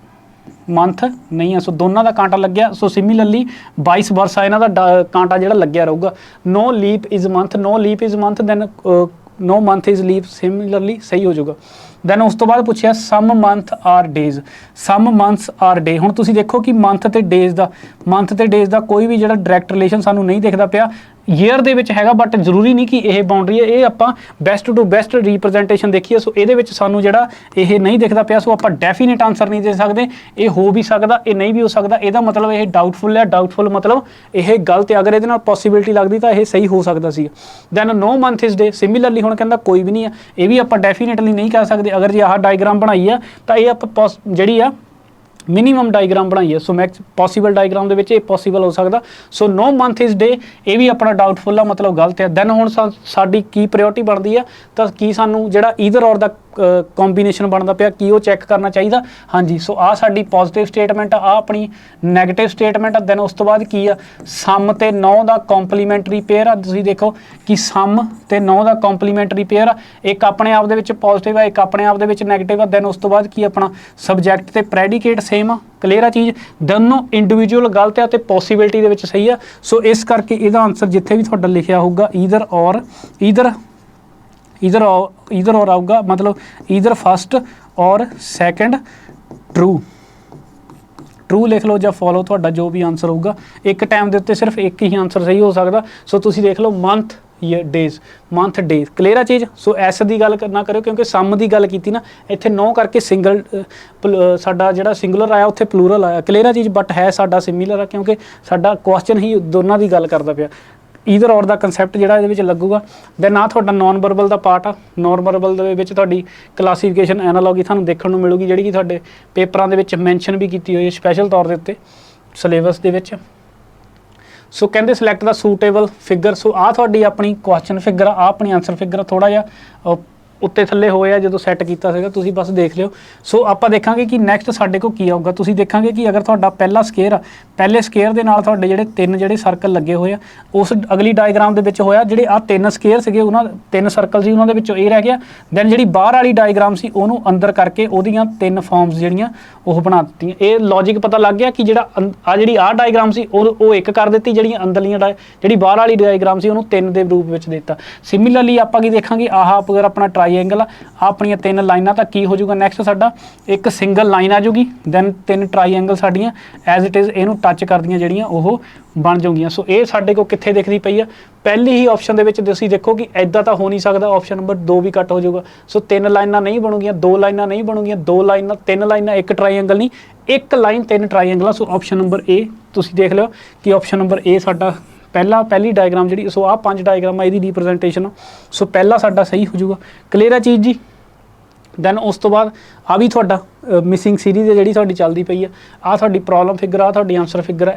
ਮੰਥ ਨਹੀਂ ਆ। ਸੋ ਦੋਨਾਂ ਦਾ ਕਾਂਟਾ ਲੱਗਿਆ। ਸੋ ਸਿਮਿਲਰਲੀ 22 ਵਰਸਾ ਇਹਨਾਂ ਦਾ ਕਾਂਟਾ ਜਿਹੜਾ ਲੱਗਿਆ ਰਹੂਗਾ। No leap is month, no leap is month, then no month is leave, similarly सही हो जाएगा। ਦੈਨ ਉਸ ਤੋਂ ਬਾਅਦ ਪੁੱਛਿਆ some month are days, some months are day. ਹੁਣ ਤੁਸੀਂ ਦੇਖੋ ਕਿ ਮੰਥ ਤੇ ਡੇਜ਼ ਦਾ ਕੋਈ ਵੀ ਜਿਹੜਾ ਡਾਇਰੈਕਟ ਰਿਲੇਸ਼ਨ ਸਾਨੂੰ ਨਹੀਂ ਦਿਖਦਾ ਪਿਆ। ਈਅਰ ਦੇ ਵਿੱਚ ਹੈਗਾ ਬਟ ਜ਼ਰੂਰੀ ਨਹੀਂ ਕਿ ਇਹ ਬਾਉਂਡਰੀ ਹੈ, ਇਹ ਆਪਾਂ ਬੈਸਟ ਟੂ ਬੈਸਟ ਰਿਪਰੈਜ਼ੈਂਟੇਸ਼ਨ ਦੇਖੀਏ। ਸੋ ਇਹਦੇ ਵਿੱਚ ਸਾਨੂੰ ਜਿਹੜਾ ਇਹ ਨਹੀਂ ਦਿਖਦਾ ਪਿਆ, ਸੋ ਆਪਾਂ ਡੈਫੀਨੇਟ ਆਨਸਰ ਨਹੀਂ ਦੇ ਸਕਦੇ। ਇਹ ਹੋ ਵੀ ਸਕਦਾ, ਇਹ ਨਹੀਂ ਵੀ ਹੋ ਸਕਦਾ, ਇਹਦਾ ਮਤਲਬ ਇਹ ਡਾਊਟਫੁਲ ਹੈ। ਡਾਊਟਫੁਲ ਮਤਲਬ ਇਹ ਗਲਤ ਹੈ। ਅਗਰ ਇਹਦੇ ਨਾਲ ਪੋਸੀਬਿਲਿਟੀ ਲੱਗਦੀ ਤਾਂ ਇਹ ਸਹੀ ਹੋ ਸਕਦਾ ਸੀ। Then no month is day, similarly ਹੁਣ ਕਹਿੰਦਾ ਕੋਈ ਵੀ ਨਹੀਂ ਹੈ, ਇਹ ਵੀ ਆਪਾਂ ਡੈਫੀਨੇਟਲੀ ਨਹੀਂ ਕਹਿ ਸਕਦੇ। ਅਗਰ ਜੇ ਆਹ ਡਾਇਗਰਾਮ ਬਣਾਈ ਆ ਤਾਂ ਇਹ ਆਪਾਂ ਜਿਹੜੀ ਆ ਮਿਨੀਮਮ ਡਾਇਗਰਾਮ ਬਣਾਈ ਹੈ। ਸੋ ਮੈਕਸ ਪੋਸੀਬਲ ਡਾਇਗਰਾਮ ਦੇ ਵਿੱਚ ਇਹ ਪੋਸੀਬਲ ਹੋ ਸਕਦਾ। ਸੋ ਨੋ ਮੰਥ ਇਜ਼ ਡੇ ਇਹ ਵੀ ਆਪਣਾ ਡਾਊਟਫੁਲ ਆ, ਮਤਲਬ ਗਲਤ ਹੈ। ਦੈਨ ਹੁਣ ਸਾਡੀ ਕੀ ਪ੍ਰਾਇੋਰਟੀ ਬਣਦੀ ਆ, ਤਾਂ ਕੀ ਸਾਨੂੰ ਜਿਹੜਾ ਈਦਰ ਔਰ ਦਾ ਕੰਬੀਨੇਸ਼ਨ ਬਣਦਾ ਪਿਆ ਕੀ ਉਹ ਚੈੱਕ ਕਰਨਾ ਚਾਹੀਦਾ। ਹਾਂਜੀ, ਸੋ ਆਹ ਸਾਡੀ ਪੋਜ਼ਿਟਿਵ ਸਟੇਟਮੈਂਟ ਆ, ਆਹ ਆਪਣੀ ਨੈਗੇਟਿਵ ਸਟੇਟਮੈਂਟ ਆ। ਦੈਨ ਉਸ ਤੋਂ ਬਾਅਦ ਕੀ ਆ, ਸਮ ਤੇ 9 ਦਾ ਕੰਪਲੀਮੈਂਟਰੀ ਪੇਅਰ ਆ। ਤੁਸੀਂ ਦੇਖੋ ਕਿ ਸਮ ਤੇ 9 ਦਾ ਕੰਪਲੀਮੈਂਟਰੀ ਪੇਅਰ ਆ, ਇੱਕ ਆਪਣੇ ਆਪ ਦੇ ਵਿੱਚ ਪੋਜ਼ਿਟਿਵ ਆ, ਇੱਕ ਆਪਣੇ ਆਪ ਦੇ ਵਿੱਚ ਨੈਗੇਟਿਵ ਆ। ਦੈਨ ਉਸ ਤੋਂ ਬਾਅਦ ਕੀ ਆਪਣਾ ਸਬਜੈਕਟ ਤੇ ਪ੍ਰੈਡੀਕੇਟ ਸੇਮ ਆ। ਕਲੀਅਰ ਆ ਚੀਜ਼, ਦੋਨੋਂ ਇੰਡੀਵਿਜੂਅਲ ਗਲਤ ਆ ਤੇ ਪੋਸੀਬਿਲਿਟੀ ਦੇ ਵਿੱਚ ਸਹੀ ਆ। ਸੋ ਇਸ ਕਰਕੇ ਇਹਦਾ ਆਨਸਰ ਜਿੱਥੇ ਵੀ ਤੁਹਾਡਾ ਲਿਖਿਆ ਹੋਊਗਾ ਈਦਰ ਔਰ ਆਊਗਾ, ਮਤਲਬ ਈਦਰ ਫਸਟ ਔਰ ਸੈਕੰਡ ਟਰੂ ਲਿਖ ਲਓ ਜਾਂ ਫੋਲੋ, ਤੁਹਾਡਾ ਜੋ ਵੀ ਆਨਸਰ ਹੋਊਗਾ। ਇੱਕ ਟਾਈਮ ਦੇ ਉੱਤੇ ਸਿਰਫ ਇੱਕ ਹੀ ਆਨਸਰ ਸਹੀ ਹੋ ਸਕਦਾ। ਸੋ ਤੁਸੀਂ ਦੇਖ ਲਓ ਮੰਥ ਡੇਜ਼। ਕਲੀਅਰ ਆ ਚੀਜ਼। ਸੋ ਐਸ ਦੀ ਗੱਲ ਨਾ ਕਰਿਓ ਕਿਉਂਕਿ ਸਮ ਦੀ ਗੱਲ ਕੀਤੀ ਨਾ, ਇੱਥੇ 9 ਕਰਕੇ ਸਿੰਗਲ ਸਾਡਾ ਜਿਹੜਾ ਸਿੰਗੂਲਰ ਆਇਆ ਉੱਥੇ ਪਲੂਰਲ ਆਇਆ। ਕਲੀਅਰ ਆ ਚੀਜ਼, ਬਟ ਹੈ ਸਾਡਾ ਸਿਮਿਲਰ ਆ ਕਿਉਂਕਿ ਸਾਡਾ ਕੁਐਸਚਨ ਹੀ ਦੋਨਾਂ ਦੀ ਗੱਲ ਕਰਦਾ ਪਿਆ। ਈਦਰ ਔਰ ਦਾ ਕੰਸੈਪਟ ਜਿਹੜਾ ਇਹਦੇ ਵਿੱਚ ਲੱਗੂਗਾ। ਦੈਨ ਆਹ ਤੁਹਾਡਾ ਨੋਨ ਵਰਬਲ ਦਾ ਪਾਰਟ ਆ। ਨੋਨ ਵਰਬਲ ਦੇ ਵਿੱਚ ਤੁਹਾਡੀ ਕਲਾਸੀਫਿਕੇਸ਼ਨ ਐਨਾਲੋਗੀ ਤੁਹਾਨੂੰ ਦੇਖਣ ਨੂੰ ਮਿਲੂਗੀ, ਜਿਹੜੀ ਕਿ ਤੁਹਾਡੇ ਪੇਪਰਾਂ ਦੇ ਵਿੱਚ ਮੈਂਸ਼ਨ ਵੀ ਕੀਤੀ ਹੋਈ ਹੈ ਸਪੈਸ਼ਲ ਤੌਰ ਦੇ ਉੱਤੇ ਸਿਲੇਬਸ ਦੇ ਵਿੱਚ। ਸੋ ਕਹਿੰਦੇ ਸਿਲੈਕਟ ਦਾ ਸੂਟੇਬਲ ਫਿਗਰ। ਸੋ ਆਹ ਤੁਹਾਡੀ ਆਪਣੀ ਕੁਐਸਚਨ ਫਿਗਰ ਆ, ਆਹ ਆਪਣੀ ਆਨਸਰ ਫਿਗਰ ਆ। ਥੋੜ੍ਹਾ ਜਿਹਾ ਉੱਤੇ ਥੱਲੇ ਹੋਏ ਆ ਜਦੋਂ ਸੈੱਟ ਕੀਤਾ ਸੀਗਾ, ਤੁਸੀਂ ਬਸ ਦੇਖ ਲਿਓ। ਸੋ ਆਪਾਂ ਦੇਖਾਂਗੇ ਕਿ ਨੈਕਸਟ ਸਾਡੇ ਕੋਲ ਕੀ ਆਊਗਾ। ਤੁਸੀਂ ਦੇਖਾਂਗੇ ਕਿ ਅਗਰ ਤੁਹਾਡਾ ਪਹਿਲਾ ਸਕੇਅਰ ਆ, ਪਹਿਲੇ ਸਕੇਅਰ ਦੇ ਨਾਲ ਤੁਹਾਡੇ ਜਿਹੜੇ 3 ਜਿਹੜੇ ਸਰਕਲ ਲੱਗੇ ਹੋਏ ਆ, ਉਸ ਅਗਲੀ ਡਾਇਗਰਾਮ ਦੇ ਵਿੱਚ ਹੋਇਆ ਜਿਹੜੇ ਆਹ 3 ਸਕੇਅਰ ਸੀਗੇ, ਉਹਨਾਂ 3 ਸਰਕਲ ਸੀ, ਉਹਨਾਂ ਦੇ ਵਿੱਚੋਂ ਇਹ ਰਹਿ ਗਿਆ। ਦੈਨ ਜਿਹੜੀ ਬਾਹਰ ਵਾਲੀ ਡਾਇਗਰਾਮ ਸੀ ਉਹਨੂੰ ਅੰਦਰ ਕਰਕੇ ਉਹਦੀਆਂ 3 ਫਾਰਮਸ ਜਿਹੜੀਆਂ ਉਹ ਬਣਾ ਦਿੱਤੀਆਂ। ਇਹ ਲੌਜਿਕ ਪਤਾ ਲੱਗ ਗਿਆ ਕਿ ਜਿਹੜੀ ਆਹ ਡਾਇਗਰਾਮ ਸੀ ਉਹ ਇੱਕ ਕਰ ਦਿੱਤੀ, ਜਿਹੜੀਆਂ ਅੰਦਰਲੀਆਂ ਜਿਹੜੀ ਬਾਹਰ ਵਾਲੀ ਡਾਇਗਰਾਮ ਸੀ ਉਹਨੂੰ 3 ਦੇ ਰੂਪ ਵਿੱਚ ਦਿੱਤਾ। ਸਿਮਿਲਰਲੀ ਆਪਾਂ ਕੀ ਦੇਖਾਂਗੇ, ਆਹ ਅਗਰ ਆਪਣਾ ਟਰਾਈਐਂਗਲ ਆ, ਆਪਣੀਆਂ 3 ਲਾਈਨਾਂ ਤਾਂ ਕੀ ਹੋ ਜਾਊਗਾ ਨੈਕਸਟ ਸਾਡਾ ਇੱਕ ਸਿੰਗਲ ਲਾਈਨ ਆ ਜੂਗੀ। ਦੈਨ 3 ਟਰਾਈਐਂਗਲ ਸਾਡੀਆਂ ਐਜ਼ ਇਟ ਇਜ਼ ਇਹਨੂੰ ਟੱਚ ਕਰਦੀਆਂ ਜਿਹੜੀਆਂ ਉਹ ਬਣ ਜਾਊਗੀਆਂ। ਸੋ ਇਹ ਸਾਡੇ ਕੋਲ ਕਿੱਥੇ ਦਿਖਦੀ ਪਈ ਆ, ਪਹਿਲੀ ਹੀ ਆਪਸ਼ਨ ਦੇ ਵਿੱਚ। ਤੁਸੀਂ ਦੇਖੋ ਕਿ ਐਦਾਂ ਤਾਂ ਹੋ ਨਹੀਂ ਸਕਦਾ, ਆਪਸ਼ਨ ਨੰਬਰ 2 ਵੀ ਕੱਟ ਹੋ ਜਾਊਗਾ। ਸੋ 3 ਲਾਈਨਾਂ ਨਹੀਂ ਬਣੂਗੀਆਂ, 2 ਲਾਈਨਾਂ ਨਹੀਂ ਬਣੂਗੀਆਂ, 2 ਲਾਈਨਾਂ 3 ਲਾਈਨਾਂ, ਇੱਕ ਟਰਾਈਐਂਗਲ ਨਹੀਂ, ਇੱਕ ਲਾਈਨ 3 ਟਰਾਈਐਂਗਲ ਆ। ਸੋ ਆਪਸ਼ਨ ਨੰਬਰ ਏ ਤੁਸੀਂ ਦੇਖ ਲਿਓ ਕਿ ਆਪਸ਼ਨ ਨੰਬਰ ਏ ਸਾਡਾ ਪਹਿਲੀ ਡਾਇਗਰਾਮ ਜਿਹੜੀ। ਸੋ ਆਹ 5 ਡਾਇਗਰਾਮ ਆ, ਇਹਦੀ ਰਿਪਰੈਜ਼ੈਂਟੇਸ਼ਨ। ਸੋ ਪਹਿਲਾ ਸਾਡਾ ਸਹੀ ਹੋ ਜਾਊਗਾ। ਕਲੀਅਰ ਆ ਚੀਜ਼ ਜੀ। ਦੈਨ ਉਸ ਤੋਂ ਬਾਅਦ ਆ ਵੀ ਤੁਹਾਡਾ ਮਿਸਿੰਗ ਸੀਰੀਜ਼ ਹੈ ਜਿਹੜੀ ਤੁਹਾਡੀ ਚੱਲਦੀ ਪਈ ਆ। ਆਹ ਤੁਹਾਡੀ ਪ੍ਰੋਬਲਮ ਫਿਗਰ ਆ, ਤੁਹਾਡੀ ਆਨਸਰ ਫਿਗਰ ਆ,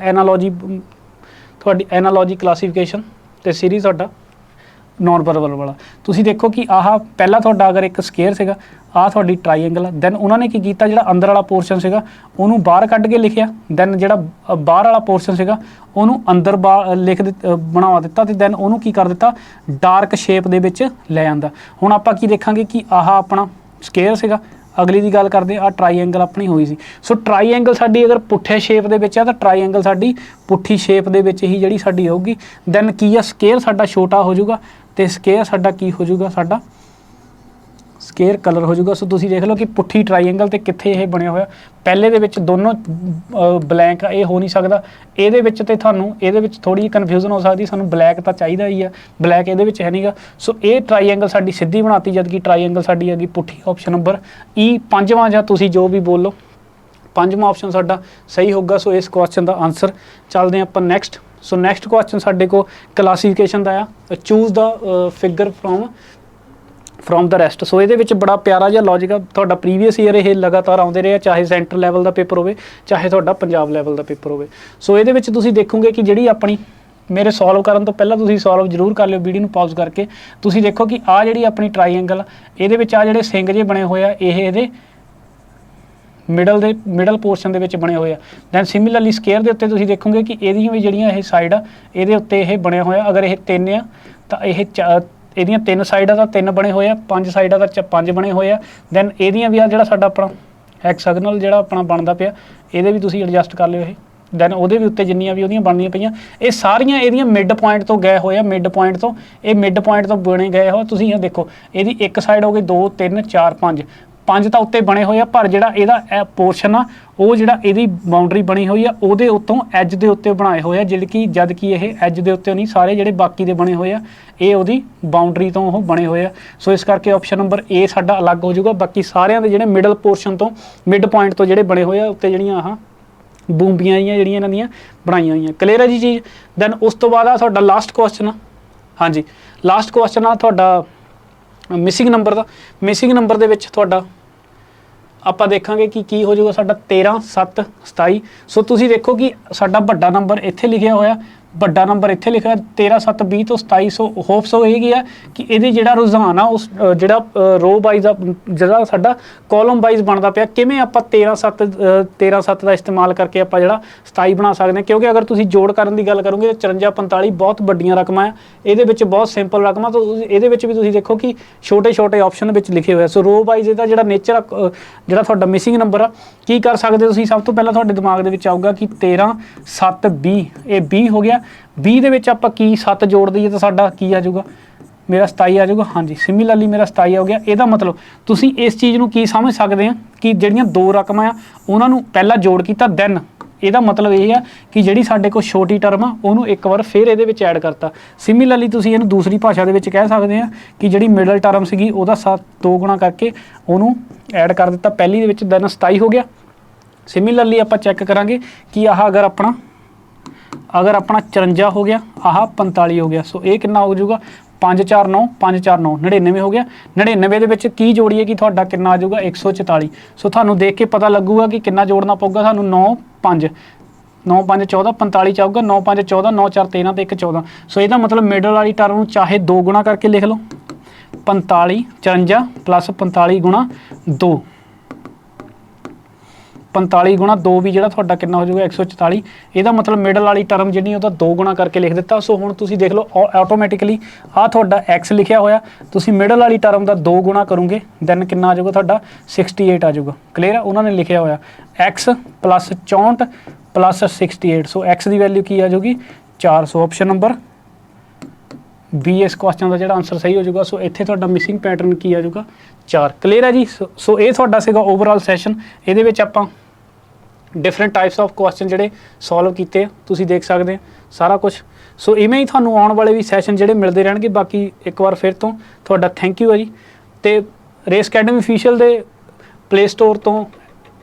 ਤੁਹਾਡੀ ਐਨਾਲੋਜੀ ਕਲਾਸੀਫਿਕੇਸ਼ਨ ਤੇ ਸੀਰੀਜ਼ ਤੁਹਾਡਾ ਨੋਨ ਵਰਬਲ ਵਾਲਾ। ਤੁਸੀਂ ਦੇਖੋ ਕਿ ਆਹ ਪਹਿਲਾਂ ਤੁਹਾਡਾ ਅਗਰ ਇੱਕ ਸਕੇਅਰ ਸੀਗਾ, ਆਹ ਤੁਹਾਡੀ ਟਰਾਈਐਂਗਲ ਆ। ਦੈਨ ਉਹਨਾਂ ਨੇ ਕੀ ਕੀਤਾ, ਜਿਹੜਾ ਅੰਦਰ ਵਾਲਾ ਪੋਰਸ਼ਨ ਸੀਗਾ ਉਹਨੂੰ ਬਾਹਰ ਕੱਢ ਕੇ ਲਿਖਿਆ। ਦੈਨ ਜਿਹੜਾ ਬਾਹਰ ਵਾਲਾ ਪੋਰਸ਼ਨ ਸੀਗਾ ਉਹਨੂੰ ਅੰਦਰ ਬਣਾ ਦਿੱਤਾ ਤੇ ਦੈਨ ਉਹਨੂੰ ਕੀ ਕਰ ਦਿੱਤਾ, ਡਾਰਕ ਸ਼ੇਪ ਦੇ ਵਿੱਚ ਲੈ ਆਂਦਾ। ਹੁਣ ਆਪਾਂ ਕੀ ਦੇਖਾਂਗੇ ਕਿ ਆਹ ਆਪਣਾ ਸਕੇਅਰ ਸੀਗਾ, ਅਗਲੀ ਦੀ ਗੱਲ ਕਰਦੇ ਆ ਟਰਾਈਐਂਗਲ ਆਪਣੀ ਹੋਈ ਸੀ। ਸੋ ਟਰਾਈਐਂਗਲ ਸਾਡੀ ਅਗਰ ਪੁੱਠੇ ਸ਼ੇਪ ਦੇ ਵਿੱਚ ਆ ਤਾਂ ਟਰਾਈਐਂਗਲ ਸਾਡੀ ਪੁੱਠੀ ਸ਼ੇਪ ਦੇ ਵਿੱਚ ਹੀ ਜਿਹੜੀ ਸਾਡੀ ਹੋਊਗੀ। ਦੈਨ ਕੀ ਆ, ਸਕੇਅਰ ਸਾਡਾ ਛੋਟਾ ਹੋ ਜਾਊਗਾ ਤੇ ਸਕੇਅਰ ਸਾਡਾ ਕੀ ਹੋ ਜਾਊਗਾ, ਸਾਡਾ ਸਕੇਅਰ ਕਲਰ ਹੋ ਜਾਊਗਾ। ਸੋ ਤੁਸੀਂ ਦੇਖ ਲਓ ਕਿ ਪੁੱਠੀ ਟਰਾਈਐਂਗਲ ਤੇ ਕਿੱਥੇ ਇਹ ਬਣਿਆ ਹੋਇਆ, ਪਹਿਲੇ ਦੇ ਵਿੱਚ ਦੋਨੋਂ ਬਲੈਂਕ ਆ, ਇਹ ਹੋ ਨਹੀਂ ਸਕਦਾ। ਇਹਦੇ ਵਿੱਚ ਤੇ ਤੁਹਾਨੂੰ ਇਹਦੇ ਵਿੱਚ ਥੋੜੀ ਜਿਹੀ ਕਨਫਿਊਜ਼ਨ ਹੋ ਸਕਦੀ, ਸਾਨੂੰ ਬਲੈਕ ਤਾਂ ਚਾਹੀਦਾ ਹੀ ਆ, ਬਲੈਕ ਇਹਦੇ ਵਿੱਚ ਹੈ ਨਹੀਂਗਾ। ਸੋ ਇਹ ਟਰਾਈਐਂਗਲ ਸਾਡੀ ਸਿੱਧੀ ਬਣਾਤੀ, ਜਦ ਕਿ ਟਰਾਈਐਂਗਲ ਸਾਡੀ ਹੈਗੀ ਪੁੱਠੀ। ਆਪਸ਼ਨ ਨੰਬਰ ਈ, ਪੰਜਵਾਂ ਜਾਂ ਤੁਸੀਂ ਜੋ ਵੀ ਬੋਲੋ, ਪੰਜਵਾਂ ਆਪਸ਼ਨ ਸਾਡਾ ਸਹੀ ਹੋਊਗਾ। ਸੋ ਇਸ ਕੁਐਸਚਨ ਦਾ ਆਨਸਰ। ਚੱਲਦੇ ਆਪਾਂ ਨੈਕਸਟ। ਸੋ ਨੈਕਸਟ ਕੁਐਸਚਨ ਸਾਡੇ ਕੋਲ ਕਲਾਸੀਫਿਕੇਸ਼ਨ ਦਾ ਆ, choose the figure from the rest. So ਇਹਦੇ ਵਿੱਚ ਬੜਾ ਪਿਆਰਾ ਜਿਹਾ ਲੌਜਿਕ ਆ, ਤੁਹਾਡਾ ਪ੍ਰੀਵੀਅਸ ਈਅਰ ਇਹ ਲਗਾਤਾਰ ਆਉਂਦੇ ਰਹੇ, ਚਾਹੇ ਸੈਂਟਰ ਲੈਵਲ ਦਾ ਪੇਪਰ ਹੋਵੇ ਚਾਹੇ ਤੁਹਾਡਾ ਪੰਜਾਬ ਲੈਵਲ ਦਾ ਪੇਪਰ ਹੋਵੇ। ਸੋ ਇਹਦੇ ਵਿੱਚ ਤੁਸੀਂ ਦੇਖੋਗੇ ਕਿ ਜਿਹੜੀ ਆਪਣੀ ਮੇਰੇ ਸੋਲਵ ਕਰਨ ਤੋਂ ਪਹਿਲਾਂ ਤੁਸੀਂ ਸੋਲਵ ਜ਼ਰੂਰ ਕਰ ਲਿਓ ਵੀਡੀਓ ਨੂੰ ਪੌਜ਼ ਕਰਕੇ। ਤੁਸੀਂ ਦੇਖੋ ਕਿ ਆਹ ਜਿਹੜੀ ਆਪਣੀ ਟਰਾਈਐਂਗਲ, ਇਹਦੇ ਵਿੱਚ ਆ ਜਿਹੜੇ ਸਿੰਗ ਜੇ ਬਣੇ ਹੋਏ ਆ, ਇਹ ਇਹਦੇ ਮਿਡਲ ਪੋਰਸ਼ਨ ਦੇ ਵਿੱਚ ਬਣੇ ਹੋਏ ਆ। ਦੈਨ ਸਿਮਿਲਰਲੀ ਸਕੇਅਰ ਦੇ ਉੱਤੇ ਤੁਸੀਂ ਦੇਖੋਗੇ ਕਿ ਇਹਦੀਆਂ ਵੀ ਜਿਹੜੀਆਂ ਇਹ ਸਾਈਡ ਆ, ਇਹਦੇ ਉੱਤੇ ਇਹ ਬਣਿਆ ਹੋਇਆ। ਅਗਰ ਇਹ 3 ਆ ਤਾਂ ਇਹਦੀਆਂ 3 ਸਾਈਡਾਂ ਦਾ 3 ਬਣੇ ਹੋਏ ਆ, 5 ਸਾਈਡਾਂ ਦਾ 5 ਬਣੇ ਹੋਏ ਆ। ਦੈਨ ਇਹਦੀਆਂ ਵੀ ਆ ਜਿਹੜਾ ਸਾਡਾ ਆਪਣਾ ਹੈਕਸਾਗਨਲ ਜਿਹੜਾ ਆਪਣਾ ਬਣਦਾ ਪਿਆ, ਇਹਦੇ ਵੀ ਤੁਸੀਂ ਐਡਜਸਟ ਕਰ ਲਿਓ ਇਹ। ਦੈਨ ਉਹਦੇ ਵੀ ਉੱਤੇ ਜਿੰਨੀਆਂ ਵੀ ਉਹਦੀਆਂ ਬਣਨੀਆਂ ਪਈਆਂ, ਇਹ ਸਾਰੀਆਂ ਇਹਦੀਆਂ ਮਿਡ ਪੁਆਇੰਟ ਤੋਂ ਗਏ ਹੋਏ ਆ। ਮਿਡ ਪੁਆਇੰਟ ਤੋਂ ਬਣੇ ਗਏ ਹੋ। ਤੁਸੀਂ ਇਹ ਦੇਖੋ, ਇਹਦੀ ਇੱਕ ਸਾਈਡ ਹੋ ਗਈ 2 3 4 5 5 ਤਾਂ ਉੱਤੇ ਬਣੇ ਹੋਏ ਆ, ਪਰ ਜਿਹੜਾ ਇਹਦਾ ਪੋਰਸ਼ਨ ਆ ਉਹ ਜਿਹੜਾ ਇਹਦੀ ਬਾਉਂਡਰੀ ਬਣੀ ਹੋਈ ਆ ਉਹਦੇ ਉੱਤੋਂ ਐਜ ਦੇ ਉੱਤੇ ਬਣਾਏ ਹੋਏ ਆ, ਜਿਹੜੇ ਕਿ ਜਦ ਕਿ ਇਹ ਐਜ ਦੇ ਉੱਤੇ ਨਹੀਂ, ਸਾਰੇ ਜਿਹੜੇ ਬਾਕੀ ਦੇ ਬਣੇ ਹੋਏ ਆ ਇਹ ਉਹਦੀ ਬਾਉਂਡਰੀ ਤੋਂ ਉਹ ਬਣੇ ਹੋਏ ਆ। ਸੋ ਇਸ ਕਰਕੇ ਆਪਸ਼ਨ ਨੰਬਰ ਏ ਸਾਡਾ ਅਲੱਗ ਹੋ ਜਾਊਗਾ। ਬਾਕੀ ਸਾਰਿਆਂ ਦੇ ਜਿਹੜੇ ਮਿਡਲ ਪੋਰਸ਼ਨ ਤੋਂ ਮਿਡ ਪੁਆਇੰਟ ਤੋਂ ਜਿਹੜੇ ਬਣੇ ਹੋਏ ਆ ਉੱਤੇ ਜਿਹੜੀਆਂ ਆਹ ਬੂੰਬੀਆਂ ਜਿਹੜੀਆਂ ਇਹਨਾਂ ਦੀਆਂ ਬਣਾਈਆਂ ਹੋਈਆਂ। ਕਲੀਅਰ ਹੈ ਜੀ ਚੀਜ਼। ਦੈਨ ਉਸ ਤੋਂ ਬਾਅਦ ਆ ਤੁਹਾਡਾ ਲਾਸਟ ਕੁਐਸਚਨ ਆ, ਹਾਂਜੀ ਲਾਸਟ ਕੁਐਸਚਨ ਆ ਤੁਹਾਡਾ ਮਿਸਿੰਗ ਨੰਬਰ ਦਾ। ਮਿਸਿੰਗ ਨੰਬਰ ਦੇ ਵਿੱਚ ਤੁਹਾਡਾ ਆਪਾਂ ਦੇਖਾਂਗੇ ਕਿ ਕੀ ਹੋ ਜਾਊਗਾ ਸਾਡਾ 13 7 27। ਸੋ ਤੁਸੀਂ ਦੇਖੋ ਕਿ ਸਾਡਾ ਵੱਡਾ ਨੰਬਰ ਇੱਥੇ ਲਿਖਿਆ ਹੋਇਆ, ਵੱਡਾ ਨੰਬਰ ਇੱਥੇ ਲਿਖਿਆ 13 7 20 ਤੋਂ 27। ਸੋ ਹੋਪ ਸੋ ਇਹ ਗਿਆ ਕਿ ਇਹਦੇ ਜਿਹੜਾ ਰੁਝਾਨ ਆ ਉਸ ਜਿਹੜਾ ਰੋ ਵਾਈਜ਼ ਆ, ਜਿਹੜਾ ਸਾਡਾ ਕਾਲਮ ਵਾਈਜ਼ ਬਣਦਾ ਪਿਆ, ਕਿਵੇਂ ਆਪਾਂ 13 7 ਦਾ ਇਸਤੇਮਾਲ ਕਰਕੇ ਆਪਾਂ ਜਿਹੜਾ 27 ਬਣਾ ਸਕਦੇ ਹਾਂ। ਕਿਉਂਕਿ ਅਗਰ ਤੁਸੀਂ ਜੋੜ ਕਰਨ ਦੀ ਗੱਲ ਕਰੋਗੇ ਤਾਂ 54 45 ਬਹੁਤ ਵੱਡੀਆਂ ਰਕਮਾਂ ਆ, ਇਹਦੇ ਵਿੱਚ ਬਹੁਤ ਸਿੰਪਲ ਰਕਮਾਂ। ਤਾਂ ਇਹਦੇ ਵਿੱਚ ਵੀ ਤੁਸੀਂ ਦੇਖੋ ਕਿ ਛੋਟੇ ਛੋਟੇ ਆਪਸ਼ਨ ਵਿੱਚ ਲਿਖੇ ਹੋਏ ਆ। ਸੋ ਰੋ ਵਾਈਜ਼ ਇਹਦਾ ਜਿਹੜਾ ਨੇਚਰ ਜਿਹੜਾ ਤੁਹਾਡਾ ਮਿਸਿੰਗ ਨੰਬਰ ਆ, ਕੀ ਕਰ ਸਕਦੇ ਤੁਸੀਂ? ਸਭ ਤੋਂ ਪਹਿਲਾਂ ਤੁਹਾਡੇ ਦਿਮਾਗ ਦੇ ਵਿੱਚ ਆਊਗਾ ਕਿ 13 7 20, ਇਹ 20 ਹੋ ਗਿਆ। 20 ਦੇ ਵਿੱਚ ਆਪਾਂ ਕੀ 7 ਜੋੜ ਦਈਏ ਤਾਂ ਸਾਡਾ ਕੀ ਆ ਜਾਊਗਾ? ਮੇਰਾ 27 ਆ ਜਾਊਗਾ। ਹਾਂਜੀ ਸਿਮਿਲਰਲੀ ਮੇਰਾ 27 ਹੋ ਗਿਆ। ਇਹਦਾ ਮਤਲਬ ਤੁਸੀਂ ਇਸ ਚੀਜ਼ ਨੂੰ ਕੀ ਸਮਝ ਸਕਦੇ ਆ ਕਿ ਜਿਹੜੀਆਂ ਦੋ ਰਕਮਾਂ ਆ ਉਹਨਾਂ ਨੂੰ ਪਹਿਲਾਂ ਜੋੜ ਕੀਤਾ, ਦੈਨ ਇਹਦਾ ਮਤਲਬ ਇਹ ਆ ਕਿ ਜਿਹੜੀ ਸਾਡੇ ਕੋਲ ਛੋਟੀ ਟਰਮ ਆ ਉਹਨੂੰ ਇੱਕ ਵਾਰ ਫਿਰ ਇਹਦੇ ਵਿੱਚ ਐਡ ਕਰਤਾ। ਸਿਮਿਲਰਲੀ ਤੁਸੀਂ ਇਹਨੂੰ ਦੂਸਰੀ ਭਾਸ਼ਾ ਦੇ ਵਿੱਚ ਕਹਿ ਸਕਦੇ ਆ ਕਿ ਜਿਹੜੀ ਮਿਡਲ ਟਰਮ ਸੀਗੀ ਉਹਦਾ 2 ਗੁਣਾ ਕਰਕੇ ਉਹਨੂੰ ਐਡ ਕਰ ਦਿੱਤਾ ਪਹਿਲੀ ਦੇ ਵਿੱਚ, ਦੈਨ 27 ਹੋ ਗਿਆ। ਸਿਮਿਲਰਲੀ ਆਪਾਂ ਚੈੱਕ ਕਰਾਂਗੇ ਕਿ ਆਹ ਅਗਰ ਆਪਣਾ 54 ਹੋ ਗਿਆ, ਆਹ 45 ਹੋ ਗਿਆ। ਸੋ ਇਹ ਕਿੰਨਾ ਹੋ ਜਾਊਗਾ? 5 4 9 5 4 9 99 ਹੋ ਗਿਆ। 99 ਦੇ ਵਿੱਚ ਕੀ ਜੋੜੀਏ ਕਿ ਤੁਹਾਡਾ ਕਿੰਨਾ ਆ ਜਾਊਗਾ? 144। ਸੋ ਤੁਹਾਨੂੰ ਦੇਖ ਕੇ ਪਤਾ ਲੱਗੂਗਾ ਕਿ ਕਿੰਨਾ ਜੋੜਨਾ ਪਊਗਾ ਸਾਨੂੰ। 9 5 9 5 14 45 ਚ ਆਊਗਾ। 9 5 14 9 4 13 ਤੇ 1 14। ਸੋ ਇਹਦਾ ਮਤਲਬ ਮਿਡਲ ਵਾਲੀ ਟਰਮ ਨੂੰ ਚਾਹੇ 2 ਗੁਣਾ ਕਰਕੇ ਲਿਖ ਲਓ, 45 54 ਪਲੱਸ 45 ਗੁਣਾ 2, 45 ਗੁਣਾ 2 ਵੀ ਜਿਹੜਾ ਤੁਹਾਡਾ ਕਿੰਨਾ ਹੋ ਜਾਊਗਾ? 144। ਇਹਦਾ ਮਤਲਬ ਮਿਡਲ ਵਾਲੀ ਟਰਮ ਜਿਹੜੀ ਉਹਦਾ 2 ਗੁਣਾ ਕਰਕੇ ਲਿਖ ਦਿੱਤਾ। ਸੋ ਹੁਣ ਤੁਸੀਂ ਦੇਖ ਲਓ ਆਟੋਮੈਟਿਕਲੀ ਆਹ ਤੁਹਾਡਾ x ਲਿਖਿਆ ਹੋਇਆ, ਤੁਸੀਂ ਮਿਡਲ ਵਾਲੀ ਟਰਮ ਦਾ 2 ਗੁਣਾ ਕਰੋਗੇ ਦੈਨ ਕਿੰਨਾ ਆ ਜਾਊਗਾ ਤੁਹਾਡਾ? 68 ਆ ਜਾਊਗਾ। ਕਲੀਅਰ ਆ? ਉਹਨਾਂ ਨੇ ਲਿਖਿਆ ਹੋਇਆ x ਪਲੱਸ 64 ਪਲੱਸ 68। ਸੋ x ਦੀ ਵੈਲਿਊ ਕੀ ਆ ਜਾਊਗੀ? 4। ਸੋ ਆਪਸ਼ਨ ਨੰਬਰ ਬੀ ਇਸ ਕੁਐਸਚਨ ਦਾ ਜਿਹੜਾ ਆਨਸਰ ਸਹੀ ਹੋ ਜਾਊਗਾ। ਸੋ ਇੱਥੇ ਤੁਹਾਡਾ ਮਿਸਿੰਗ ਪੈਟਰਨ ਕੀ ਆ ਜਾਊਗਾ? 4। ਕਲੀਅਰ ਹੈ ਜੀ। ਸੋ ਇਹ ਤੁਹਾਡਾ ਸੀਗਾ ਓਵਰਆਲ ਸੈਸ਼ਨ। ਇਹਦੇ ਵਿੱਚ ਆਪਾਂ ਡਿਫਰੈਂਟ ਟਾਈਪਸ ਆਫ ਕੁਐਸਚਨ ਜਿਹੜੇ ਸੋਲਵ ਕੀਤੇ ਆ, ਤੁਸੀਂ ਦੇਖ ਸਕਦੇ ਆ ਸਾਰਾ ਕੁਝ। ਸੋ ਇਵੇਂ ਹੀ ਤੁਹਾਨੂੰ ਆਉਣ ਵਾਲੇ ਵੀ ਸੈਸ਼ਨ ਜਿਹੜੇ ਮਿਲਦੇ ਰਹਿਣਗੇ। ਬਾਕੀ ਇੱਕ ਵਾਰ ਫਿਰ ਤੋਂ ਤੁਹਾਡਾ ਥੈਂਕ ਯੂ ਹੈ ਜੀ। ਤੇ ਰੇਸ ਅਕੈਡਮੀ ਅਫੀਸ਼ੀਅਲ ਦੇ ਪਲੇ ਸਟੋਰ ਤੋਂ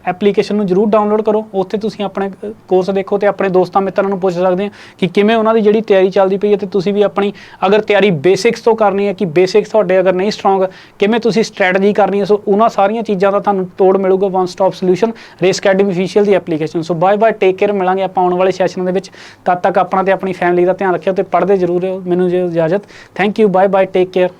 ਐਪਲੀਕੇਸ਼ਨ ਨੂੰ ਜ਼ਰੂਰ ਡਾਊਨਲੋਡ ਕਰੋ। ਉੱਥੇ ਤੁਸੀਂ ਆਪਣੇ ਕੋਰਸ ਦੇਖੋ ਤੇ ਆਪਣੇ ਦੋਸਤਾਂ ਮਿੱਤਰਾਂ ਨੂੰ ਪੁੱਛ ਸਕਦੇ ਆ ਕਿ ਕਿਵੇਂ ਉਹਨਾਂ ਦੀ ਜਿਹੜੀ ਤਿਆਰੀ ਚੱਲਦੀ ਪਈ ਹੈ। ਤੇ ਤੁਸੀਂ ਵੀ ਆਪਣੀ ਅਗਰ ਤਿਆਰੀ ਬੇਸਿਕਸ ਤੋਂ ਕਰਨੀ ਹੈ ਕਿ ਬੇਸਿਕਸ ਤੁਹਾਡੇ ਅਗਰ ਨਹੀਂ ਸਟਰੋਂਗ, ਕਿਵੇਂ ਤੁਸੀਂ ਸਟ੍ਰੈਟਜੀ ਕਰਨੀ ਹੈ। ਸੋ ਉਹਨਾਂ ਸਾਰੀਆਂ ਚੀਜ਼ਾਂ ਦਾ ਤੁਹਾਨੂੰ ਤੋੜ ਮਿਲੂਗਾ one stop solution race academy official ਦੀ application. So bye bye, take care. ਮਿਲਾਂਗੇ ਆਪਾਂ ਆਉਣ ਵਾਲੇ ਸੈਸ਼ਨ ਦੇ ਵਿੱਚ। ਤਦ ਤੱਕ ਆਪਣਾ ਤੇ ਆਪਣੀ ਫੈਮਿਲੀ ਦਾ ਧਿਆਨ ਰੱਖਿਓ ਤੇ ਪੜ੍ਹਦੇ ਜ਼ਰੂਰ ਰਹੋ। ਮੈਨੂੰ ਜੇ ਇਜਾਜ਼ਤ। Thank you, bye bye, take care.